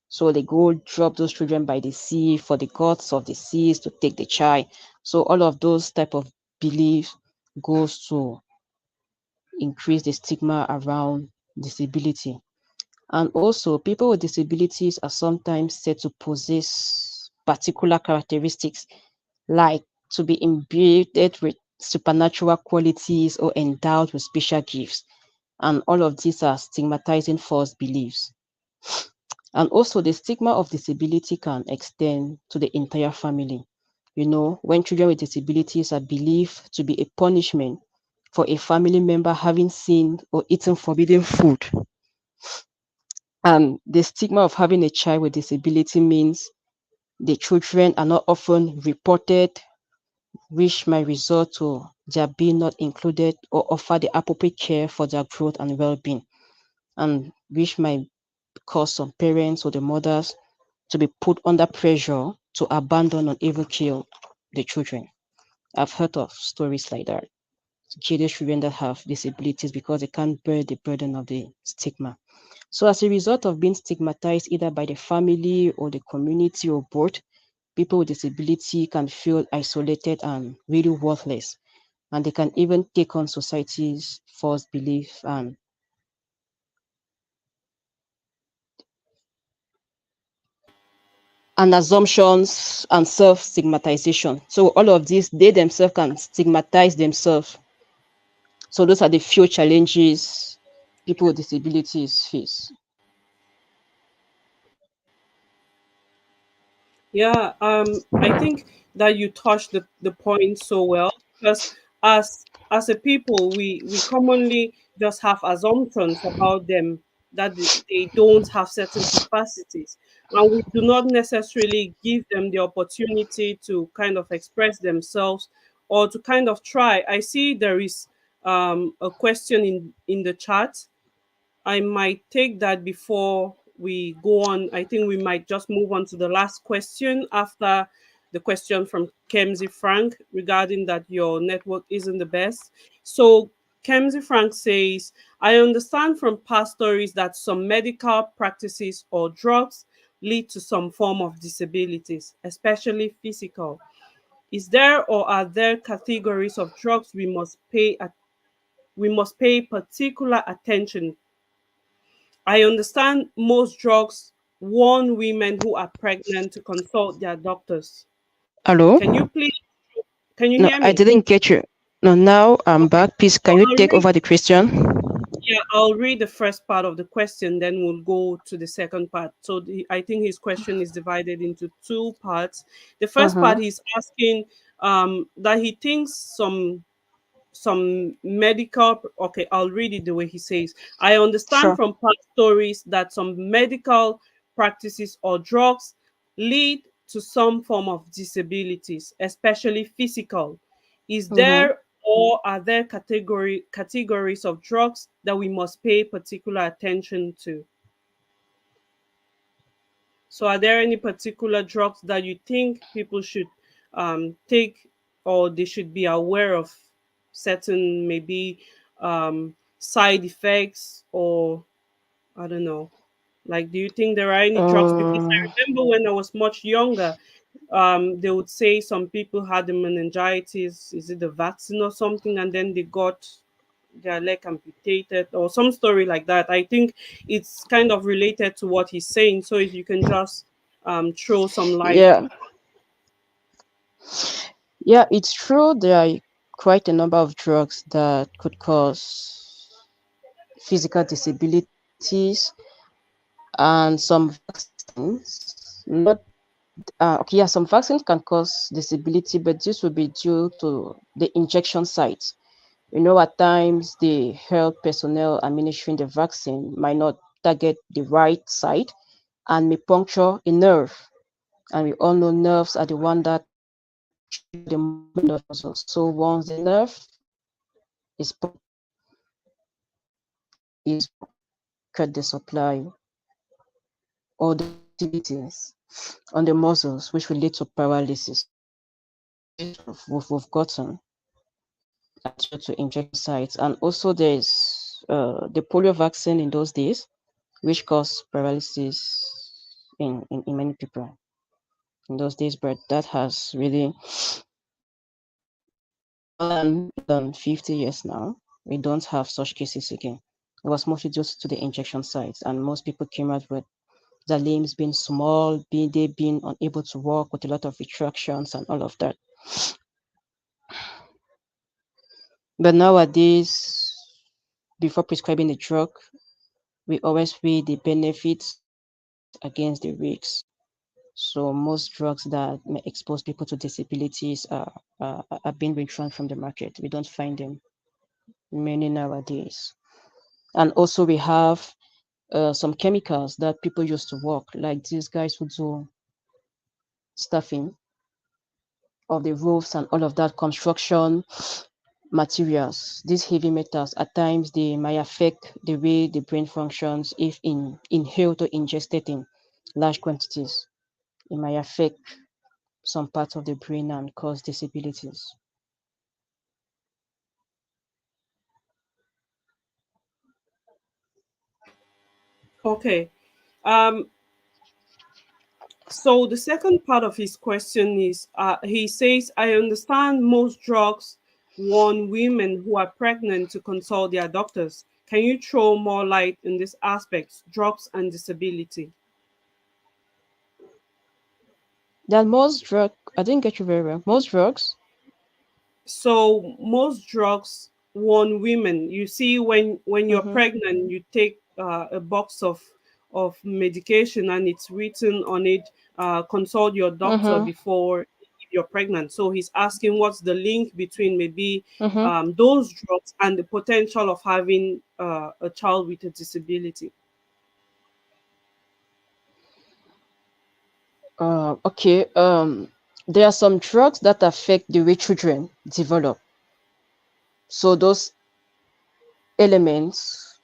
So they go drop those children by the sea for the gods of the seas to take the child. So all of those type of beliefs goes to increase the stigma around disability. And also, people with disabilities are sometimes said to possess particular characteristics, like to be imbued with supernatural qualities or endowed with special gifts. And all of these are stigmatizing false beliefs. And also, the stigma of disability can extend to the entire family. When children with disabilities are believed to be a punishment for a family member having sinned or eaten forbidden food. And the stigma of having a child with disability means the children are not often reported, which might result to their being not included or offer the appropriate care for their growth and well-being, and which might cause some parents or the mothers to be put under pressure to abandon or even kill the children. I've heard of stories like that. To kill the children that have disabilities because they can't bear the burden of the stigma. So, as a result of being stigmatized either by the family or the community or both, people with disability can feel isolated and really worthless. And they can even take on society's false belief and assumptions and self stigmatization. So, all of this, they themselves can stigmatize themselves. So, those are the few challenges people with disabilities face. Yeah, I think that you touched the point so well, because as a people, we commonly just have assumptions about them, that they don't have certain capacities, and we do not necessarily give them the opportunity to kind of express themselves or to kind of try. I see there is a question in the chat. I might take that before we go on. I think we might just move on to the last question after the question from Kemsy Frank regarding that your network isn't the best. So Kemsy Frank says, I understand from past stories that some medical practices or drugs lead to some form of disabilities, especially physical. Is there or are there categories of drugs we must pay particular attention? I understand most drugs warn women who are pregnant to consult their doctors. Hello? Can you please, can you No, hear I me? didn't get you. No, now I'm Okay. back. Please, So can you I'll take read, over the question? yeah, I'll read the first part of the question, then we'll go to the second part. So I think his question is divided into two parts. The first part Mm-hmm. he's asking that he thinks some medical, okay, I'll read it the way he says. I understand Sure. from past stories that some medical practices or drugs lead to some form of disabilities, especially physical. Is Mm-hmm. there or are there categories of drugs that we must pay particular attention to? So, are there any particular drugs that you think people should take or they should be aware of certain maybe side effects or I don't know? Like, do you think there are any drugs? Because I Um, remember when I was much younger, they would say some people had the meningitis, is it the vaccine or something, and then they got their leg amputated or some story like that. I think it's kind of related to what he's saying. So if you can just throw some light. yeah, yeah, it's true. There are quite a number of drugs that could cause physical disabilities, and some vaccines, not okay, yeah, some vaccines can cause disability, but this will be due to the injection site. You know, at times the health personnel administering the vaccine might not target the right site and may puncture a nerve. And we all know nerves are the one that trigger the movement of muscles. So once the nerve is punctured, is cut the supply or the activities on the muscles, which will lead to paralysis. So this we've gotten due to injection sites. And also there's the polio vaccine in those days, which caused paralysis in many people in those days, but that has really more than 50 years now. We don't have such cases again. It was mostly just to the injection sites, and most people came out with their limbs being small, being unable to walk with a lot of retractions and all of that. But nowadays, before prescribing a drug, we always weigh the benefits against the risks. So most drugs that may expose people to disabilities are being withdrawn from the market. We don't find them many nowadays. And also we have some chemicals that people used to work, like these guys who do stuffing of the roofs and all of that construction materials. These heavy metals at times they might affect the way the brain functions if inhaled or ingested in large quantities. It might affect some parts of the brain and cause disabilities. Okay. Um, so the second part of his question is he says, I understand most drugs warn women who are pregnant to consult their doctors. Can you throw more light in this aspect, drugs and disability? That most drug, I didn't get you very well. Most drugs. So most drugs warn women. You see, when you're Mm-hmm, pregnant, you take a box of medication, and it's written on it, consult your doctor mm-hmm, before you're pregnant. So he's asking what's the link between maybe mm-hmm. those drugs and the potential of having a child with a disability. Okay. There are some drugs that affect the way children develop. So those elements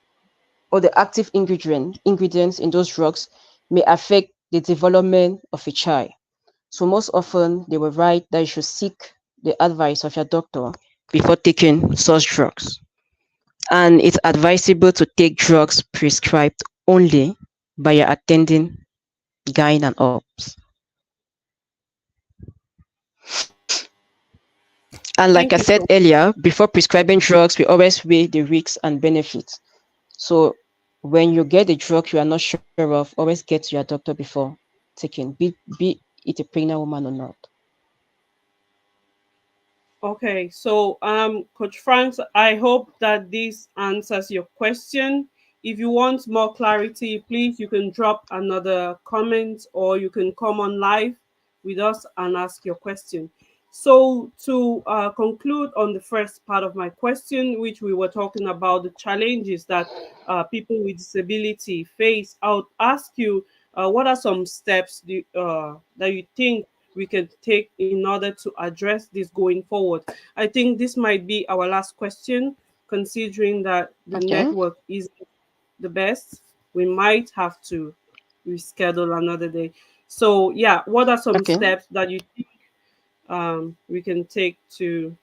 or the active ingredients in those drugs may affect the development of a child. So most often they will write that you should seek the advice of your doctor before taking such drugs. And it's advisable to take drugs prescribed only by your attending gyne and ops. And like I Thank you said so earlier, before prescribing drugs, we always weigh the risks and benefits. So when you get a drug you are not sure of, always get to your doctor before taking, be it a pregnant woman or not. Okay, so Coach Franks, I hope that this answers your question. If you want more clarity, please you can drop another comment or you can come on live with us and ask your question. So to conclude on the first part of my question, which we were talking about the challenges that people with disability face, I would ask you, what are some steps that you think we can take in order to address this going forward? I think this might be our last question, considering that the Okay. network is the best. We might have to reschedule another day. So, yeah, what are some Okay. steps that you think we can take to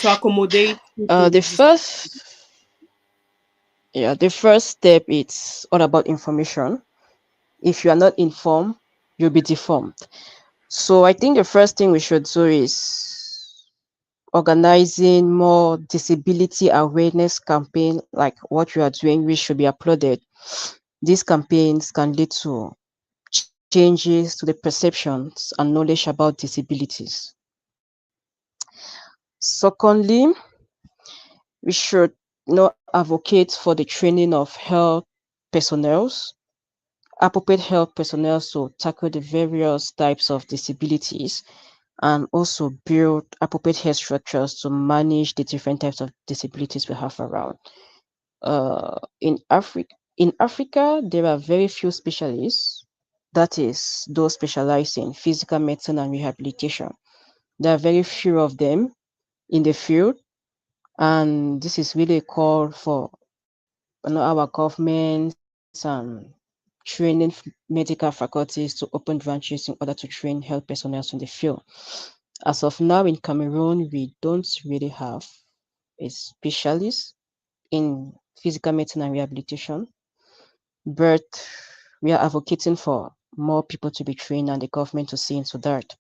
accommodate people The with disabilities? first, yeah, the first step is all about information. If you are not informed, you'll be deformed. So I think the first thing we should do is organizing more disability awareness campaign like what you are doing, which should be uploaded. These campaigns can lead to changes to the perceptions and knowledge about disabilities. Secondly, we should advocate for the training of health personnel, appropriate health personnel to tackle the various types of disabilities, and also build appropriate health structures to manage the different types of disabilities we have around. In Africa, there are very few specialists, that is, those specializing in physical medicine and rehabilitation. There are very few of them in the field, and this is really a call for our governments and training medical faculties to open branches in order to train health personnel in the field. As of now in Cameroon, we don't really have a specialist in physical medicine and rehabilitation, but we are advocating for more people to be trained and the government to see into that.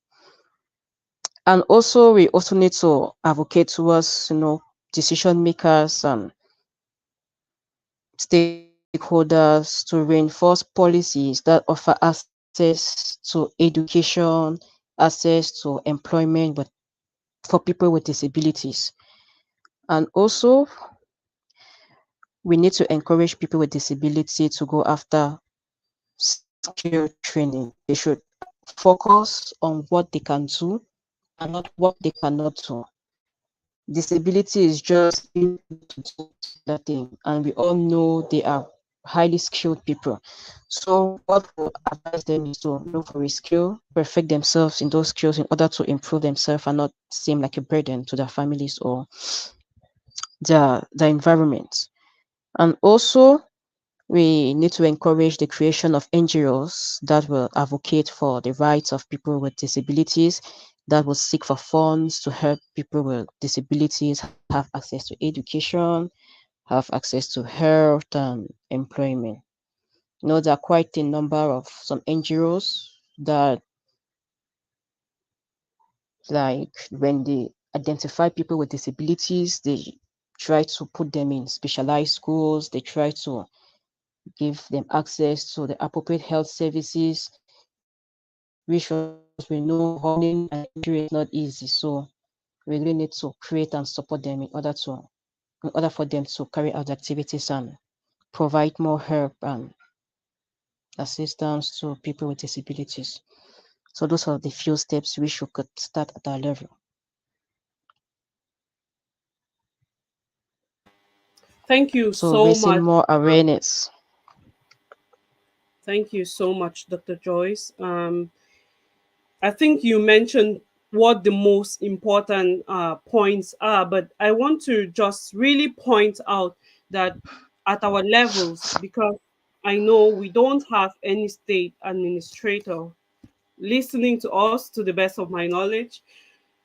And also, we also need to advocate towards, decision makers and stakeholders to reinforce policies that offer access to education, access to employment for people with disabilities. And also, we need to encourage people with disability to go after skill training. They should focus on what they can do and not what they cannot do. Disability is just being able to do one particular thing, and we all know they are highly skilled people. So, what we'll advise them is to look for a skill, perfect themselves in those skills in order to improve themselves and not seem like a burden to their families or their environment. And also, we need to encourage the creation of NGOs that will advocate for the rights of people with disabilities, that will seek for funds to help people with disabilities have access to education, have access to health and employment. There are quite a number of some NGOs that, like, when they identify people with disabilities, they try to put them in specialized schools, they try to give them access to the appropriate health services, which of course we know running an NGO is not easy. So we really need to create and support them in order for them to carry out the activities and provide more help and assistance to people with disabilities. So those are the few steps we should could start at our level. Thank you So so raising much. more awareness. Thank you so much, Dr. Joyce. I think you mentioned what the most important points are, but I want to just really point out that at our levels, because I know we don't have any state administrator listening to us, to the best of my knowledge,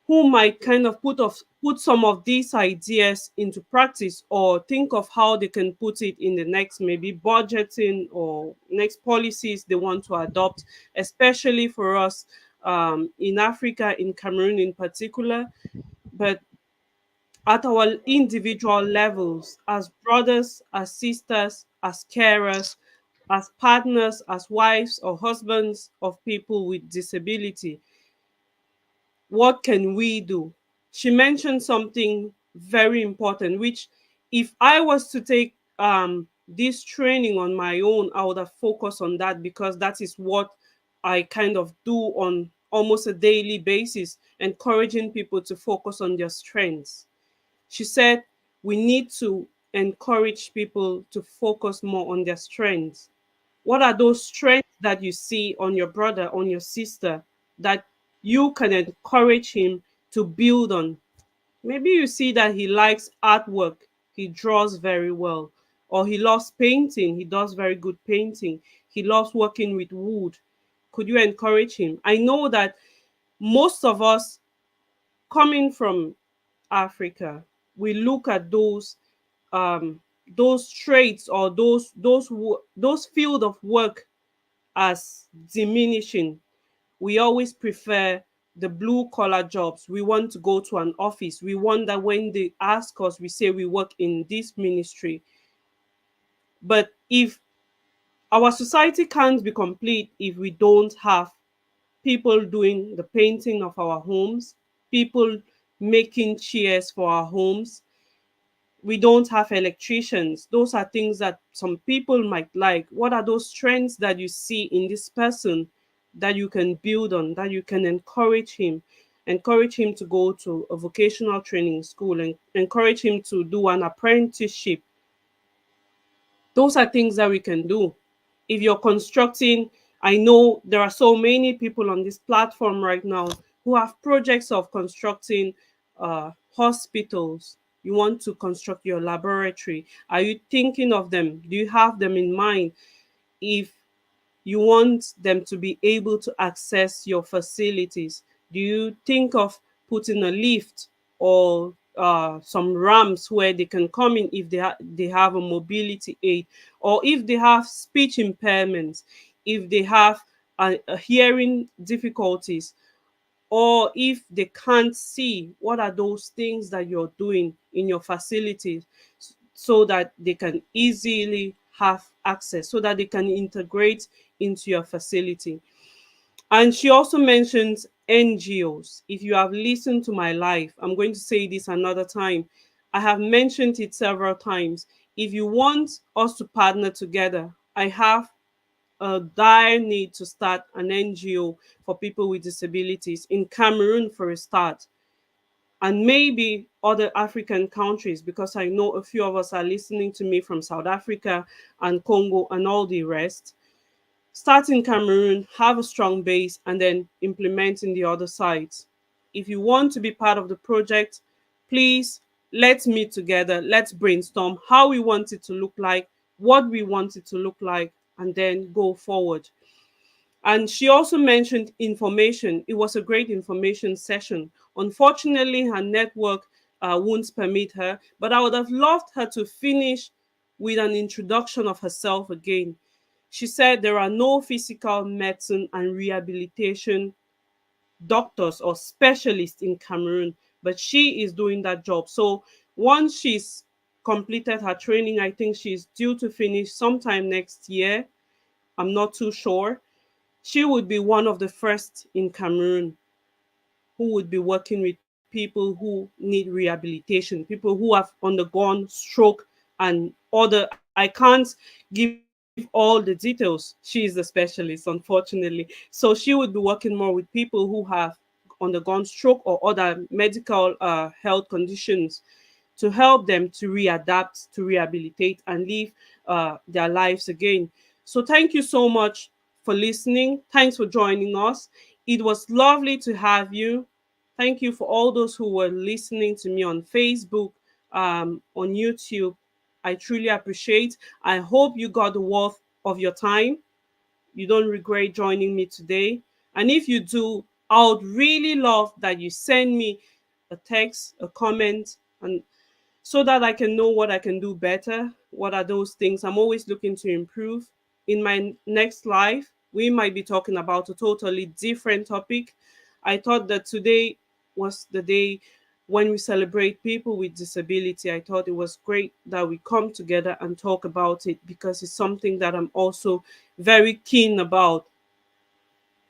who might kind of put some of these ideas into practice, or think of how they can put it in the next maybe budgeting or next policies they want to adopt, especially for us in Africa, in Cameroon in particular. But at our individual levels, as brothers, as sisters, as carers, as partners, as wives or husbands of people with disability, what can we do? She mentioned something very important, which if I was to take this training on my own, I would have focused on that, because that is what I kind of do on almost a daily basis, encouraging people to focus on their strengths. She said we need to encourage people to focus more on their strengths. What are those strengths that you see on your brother, on your sister, that you can encourage him to build on? Maybe you see that he likes artwork, he draws very well, or he loves painting, he does very good painting, he loves working with wood. Could you encourage him? I know that most of us coming from Africa, we look at um, those traits, or those field of work as diminishing. We always prefer the blue collar jobs. We want to go to an office. We want that when they ask us, we say we work in this ministry. But if our society can't be complete if we don't have people doing the painting of our homes, people making chairs for our homes, we don't have electricians. Those are things that some people might like. What are those strengths that you see in this person that you can build on, that you can encourage him to go to a vocational training school, and encourage him to do an apprenticeship? Those are things that we can do. If you're constructing, I know there are so many people on this platform right now who have projects of constructing hospitals. You want to construct your laboratory. Are you thinking of them? Do you have them in mind? If you want them to be able to access your facilities, do you think of putting a lift, or some ramps where they can come in if they have a mobility aid, or if they have speech impairments, if they have a hearing difficulties, or if they can't see? What are those things that you're doing in your facilities, so that they can easily have access, so that they can integrate into your facility? And she also mentions NGOs. If you have listened to my life, I'm going to say this another time. I have mentioned it several times. If you want us to partner together, I have a dire need to start an NGO for people with disabilities in Cameroon for a start, and maybe other African countries, because I know a few of us are listening to me from South Africa and Congo and all the rest. Start in Cameroon, have a strong base, and then implement in the other sites. If you want to be part of the project, please, let's meet together. Let's brainstorm how we want it to look like, what we want it to look like, and then go forward. And she also mentioned information. It was a great information session. Unfortunately, her network won't permit her, but I would have loved her to finish with an introduction of herself again. She said there are no physical medicine and rehabilitation doctors or specialists in Cameroon, but she is doing that job. So once she's completed her training, I think she's due to finish sometime next year. I'm not too sure. She would be one of the first in Cameroon who would be working with people who need rehabilitation, people who have undergone stroke and other. I can't give all the details. She is the specialist, unfortunately. So she would be working more with people who have undergone stroke or other medical health conditions, to help them to readapt, to rehabilitate, and live their lives again. So, thank you so much for listening. Thanks for joining us. It was lovely to have you. Thank you for all those who were listening to me on Facebook, on YouTube. I truly appreciate. I hope you got the worth of your time. You don't regret joining me today. And if you do, I would really love that you send me a text, a comment, and so that I can know what I can do better. What are those things? I'm always looking to improve. In my next life, we might be talking about a totally different topic. I thought that today was the day when we celebrate people with disability. I thought it was great that we come together and talk about it because it's something that I'm also very keen about.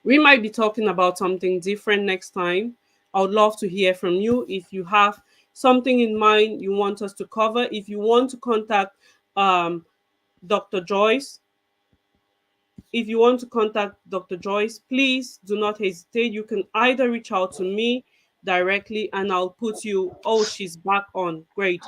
We might be talking about something different next time. I would love to hear from you. If you have something in mind you want us to cover, if you want to contact um, Dr. Joyce, if you want to contact Dr. Joyce, please do not hesitate. You can either reach out to me directly and I'll put you, oh, she's back on. Great.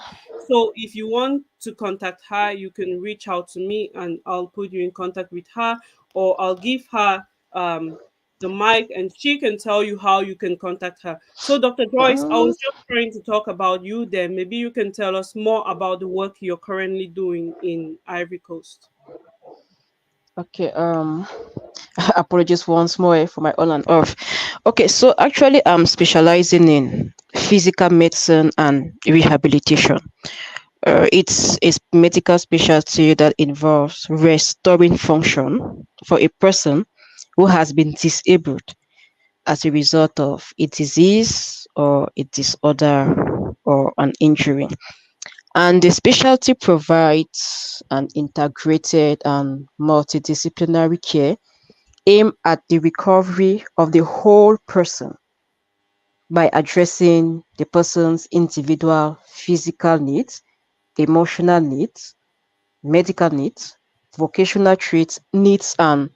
So if you want to contact her, you can reach out to me and I'll put you in contact with her, or I'll give her the mic and she can tell you how you can contact her. So, Dr. Joyce, I Mm, was just trying to talk about you there. Maybe you can tell us more about the work you're currently doing in Ivory Coast. okay. Apologies once more for my on and off. Okay, so actually, I'm specializing in physical medicine and rehabilitation. It's a medical specialty that involves restoring function for a person who has been disabled as a result of a disease or a disorder or an injury. And the specialty provides an integrated and multidisciplinary care aimed at the recovery of the whole person by addressing the person's individual physical needs, emotional needs, medical needs, vocational traits, needs, and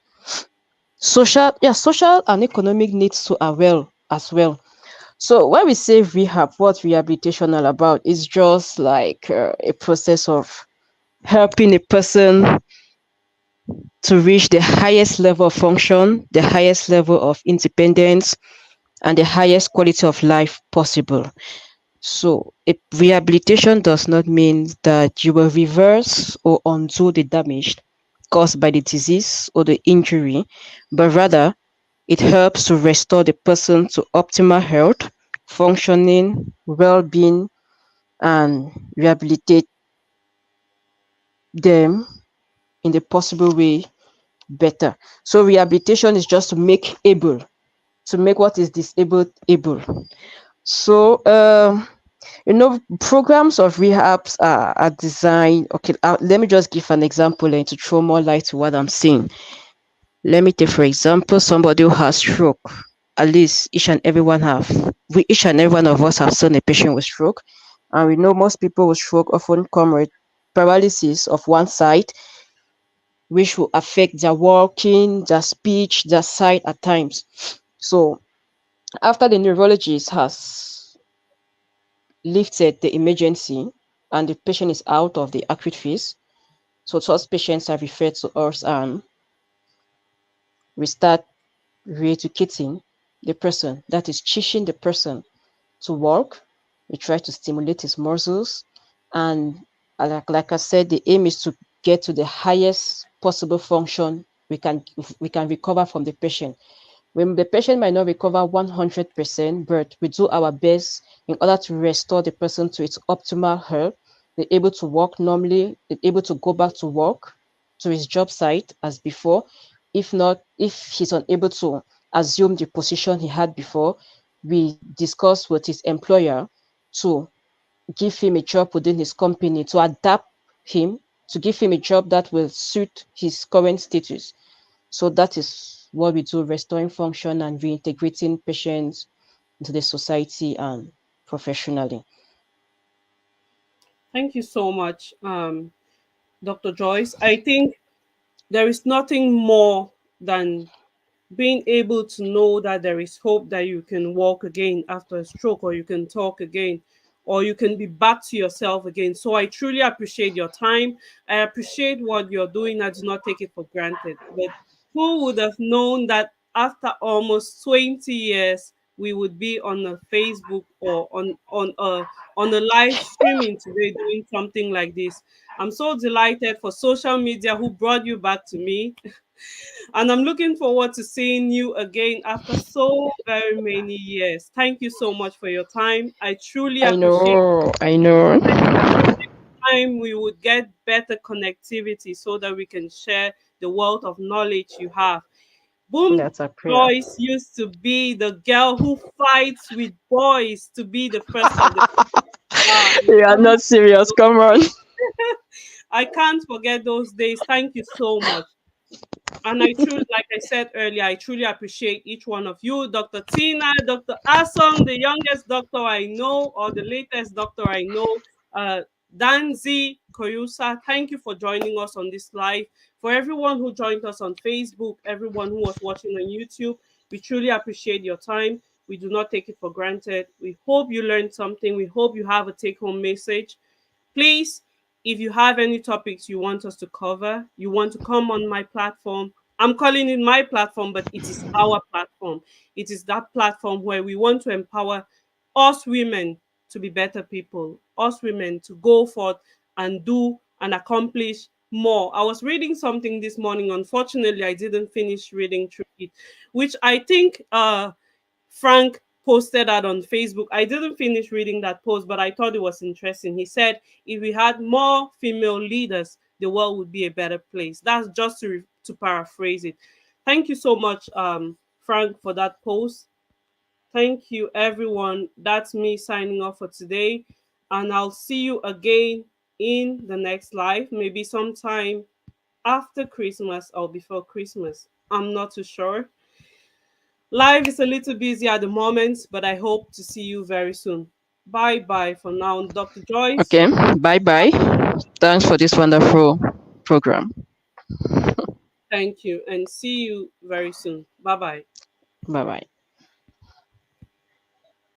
social and economic needs too are well as well. So when we say rehab, what rehabilitation all about is just like a process of helping a person to reach the highest level of function, the highest level of independence, and the highest quality of life possible. So, rehabilitation does not mean that you will reverse or undo the damage caused by the disease or the injury, but rather it helps to restore the person to optimal health, functioning, well being, and rehabilitate them in the possible way better. So, rehabilitation is just to make able, to make what is disabled able. So, programs of rehabs are designed. Okay, let me just give an example and to throw more light to what I'm saying. Let me take, for example, somebody who has stroke. At least each and every one of us have seen a patient with stroke. And we know most people with stroke often come with paralysis of one side, which will affect their walking, their speech, their sight at times. So, after the neurologist has lifted the emergency and the patient is out of the acute phase, so such patients are referred to us and we start re-educating the person, that is teaching the person to walk. We try to stimulate his muscles and like I said, the aim is to get to the highest possible function we can recover from the patient. When the patient might not recover 100%, but we do our best in order to restore the person to its optimal health. They're able to walk normally, they're able to go back to work, to his job site as before. If not, if he's unable to assume the position he had before, we discuss with his employer to give him a job within his company, to adapt him, to give him a job that will suit his current status. So that is what we do, restoring function and reintegrating patients into the society and professionally. Thank you so much, Dr. Joyce. I think there is nothing more than being able to know that there is hope that you can walk again after a stroke, or you can talk again, or you can be back to yourself again. So I truly appreciate your time. I appreciate what you're doing. I do not take it for granted. But who would have known that after almost 20 years we would be on a Facebook or on a live streaming today doing something like this? I'm so delighted for social media who brought you back to me. And I'm looking forward to seeing you again after so very many years. Thank you so much for your time. I truly I appreciate know, I know. time we would get better connectivity so that we can share the wealth of knowledge you have. Boom That's a prayer. Joyce used to be the girl who fights with boys to be the first of the class. You are not serious. Come on. I can't forget those days. Thank you so much. And I truly, like I said earlier, I truly appreciate each one of you, Dr. Tina, Dr. Asong, the youngest doctor I know, or the latest doctor I know, uh, Danzi Koyusa. Thank you for joining us on this live. For everyone who joined us on Facebook, everyone who was watching on YouTube, we truly appreciate your time. We do not take it for granted. We hope you learned something. We hope you have a take home message. Please, if you have any topics you want us to cover, you want to come on my platform. I'm calling it my platform, but it is our platform. It is that platform where we want to empower us women to be better people, us women to go forth and do and accomplish more. I was reading something this morning. Unfortunately, I didn't finish reading through it, which I think Frank posted that on Facebook. I didn't finish reading that post, but I thought it was interesting. He said, if we had more female leaders, the world would be a better place. That's just to paraphrase it. Thank you so much, Frank, for that post. Thank you, everyone. That's me signing off for today. And I'll see you again in the next live, maybe sometime after Christmas or before Christmas. I'm not too sure. Life is a little busy at the moment, but I hope to see you very soon. Bye bye for now, Dr. Joyce. Okay. Bye bye. Thanks for this wonderful program. Thank you and see you very soon. Bye bye. Bye bye.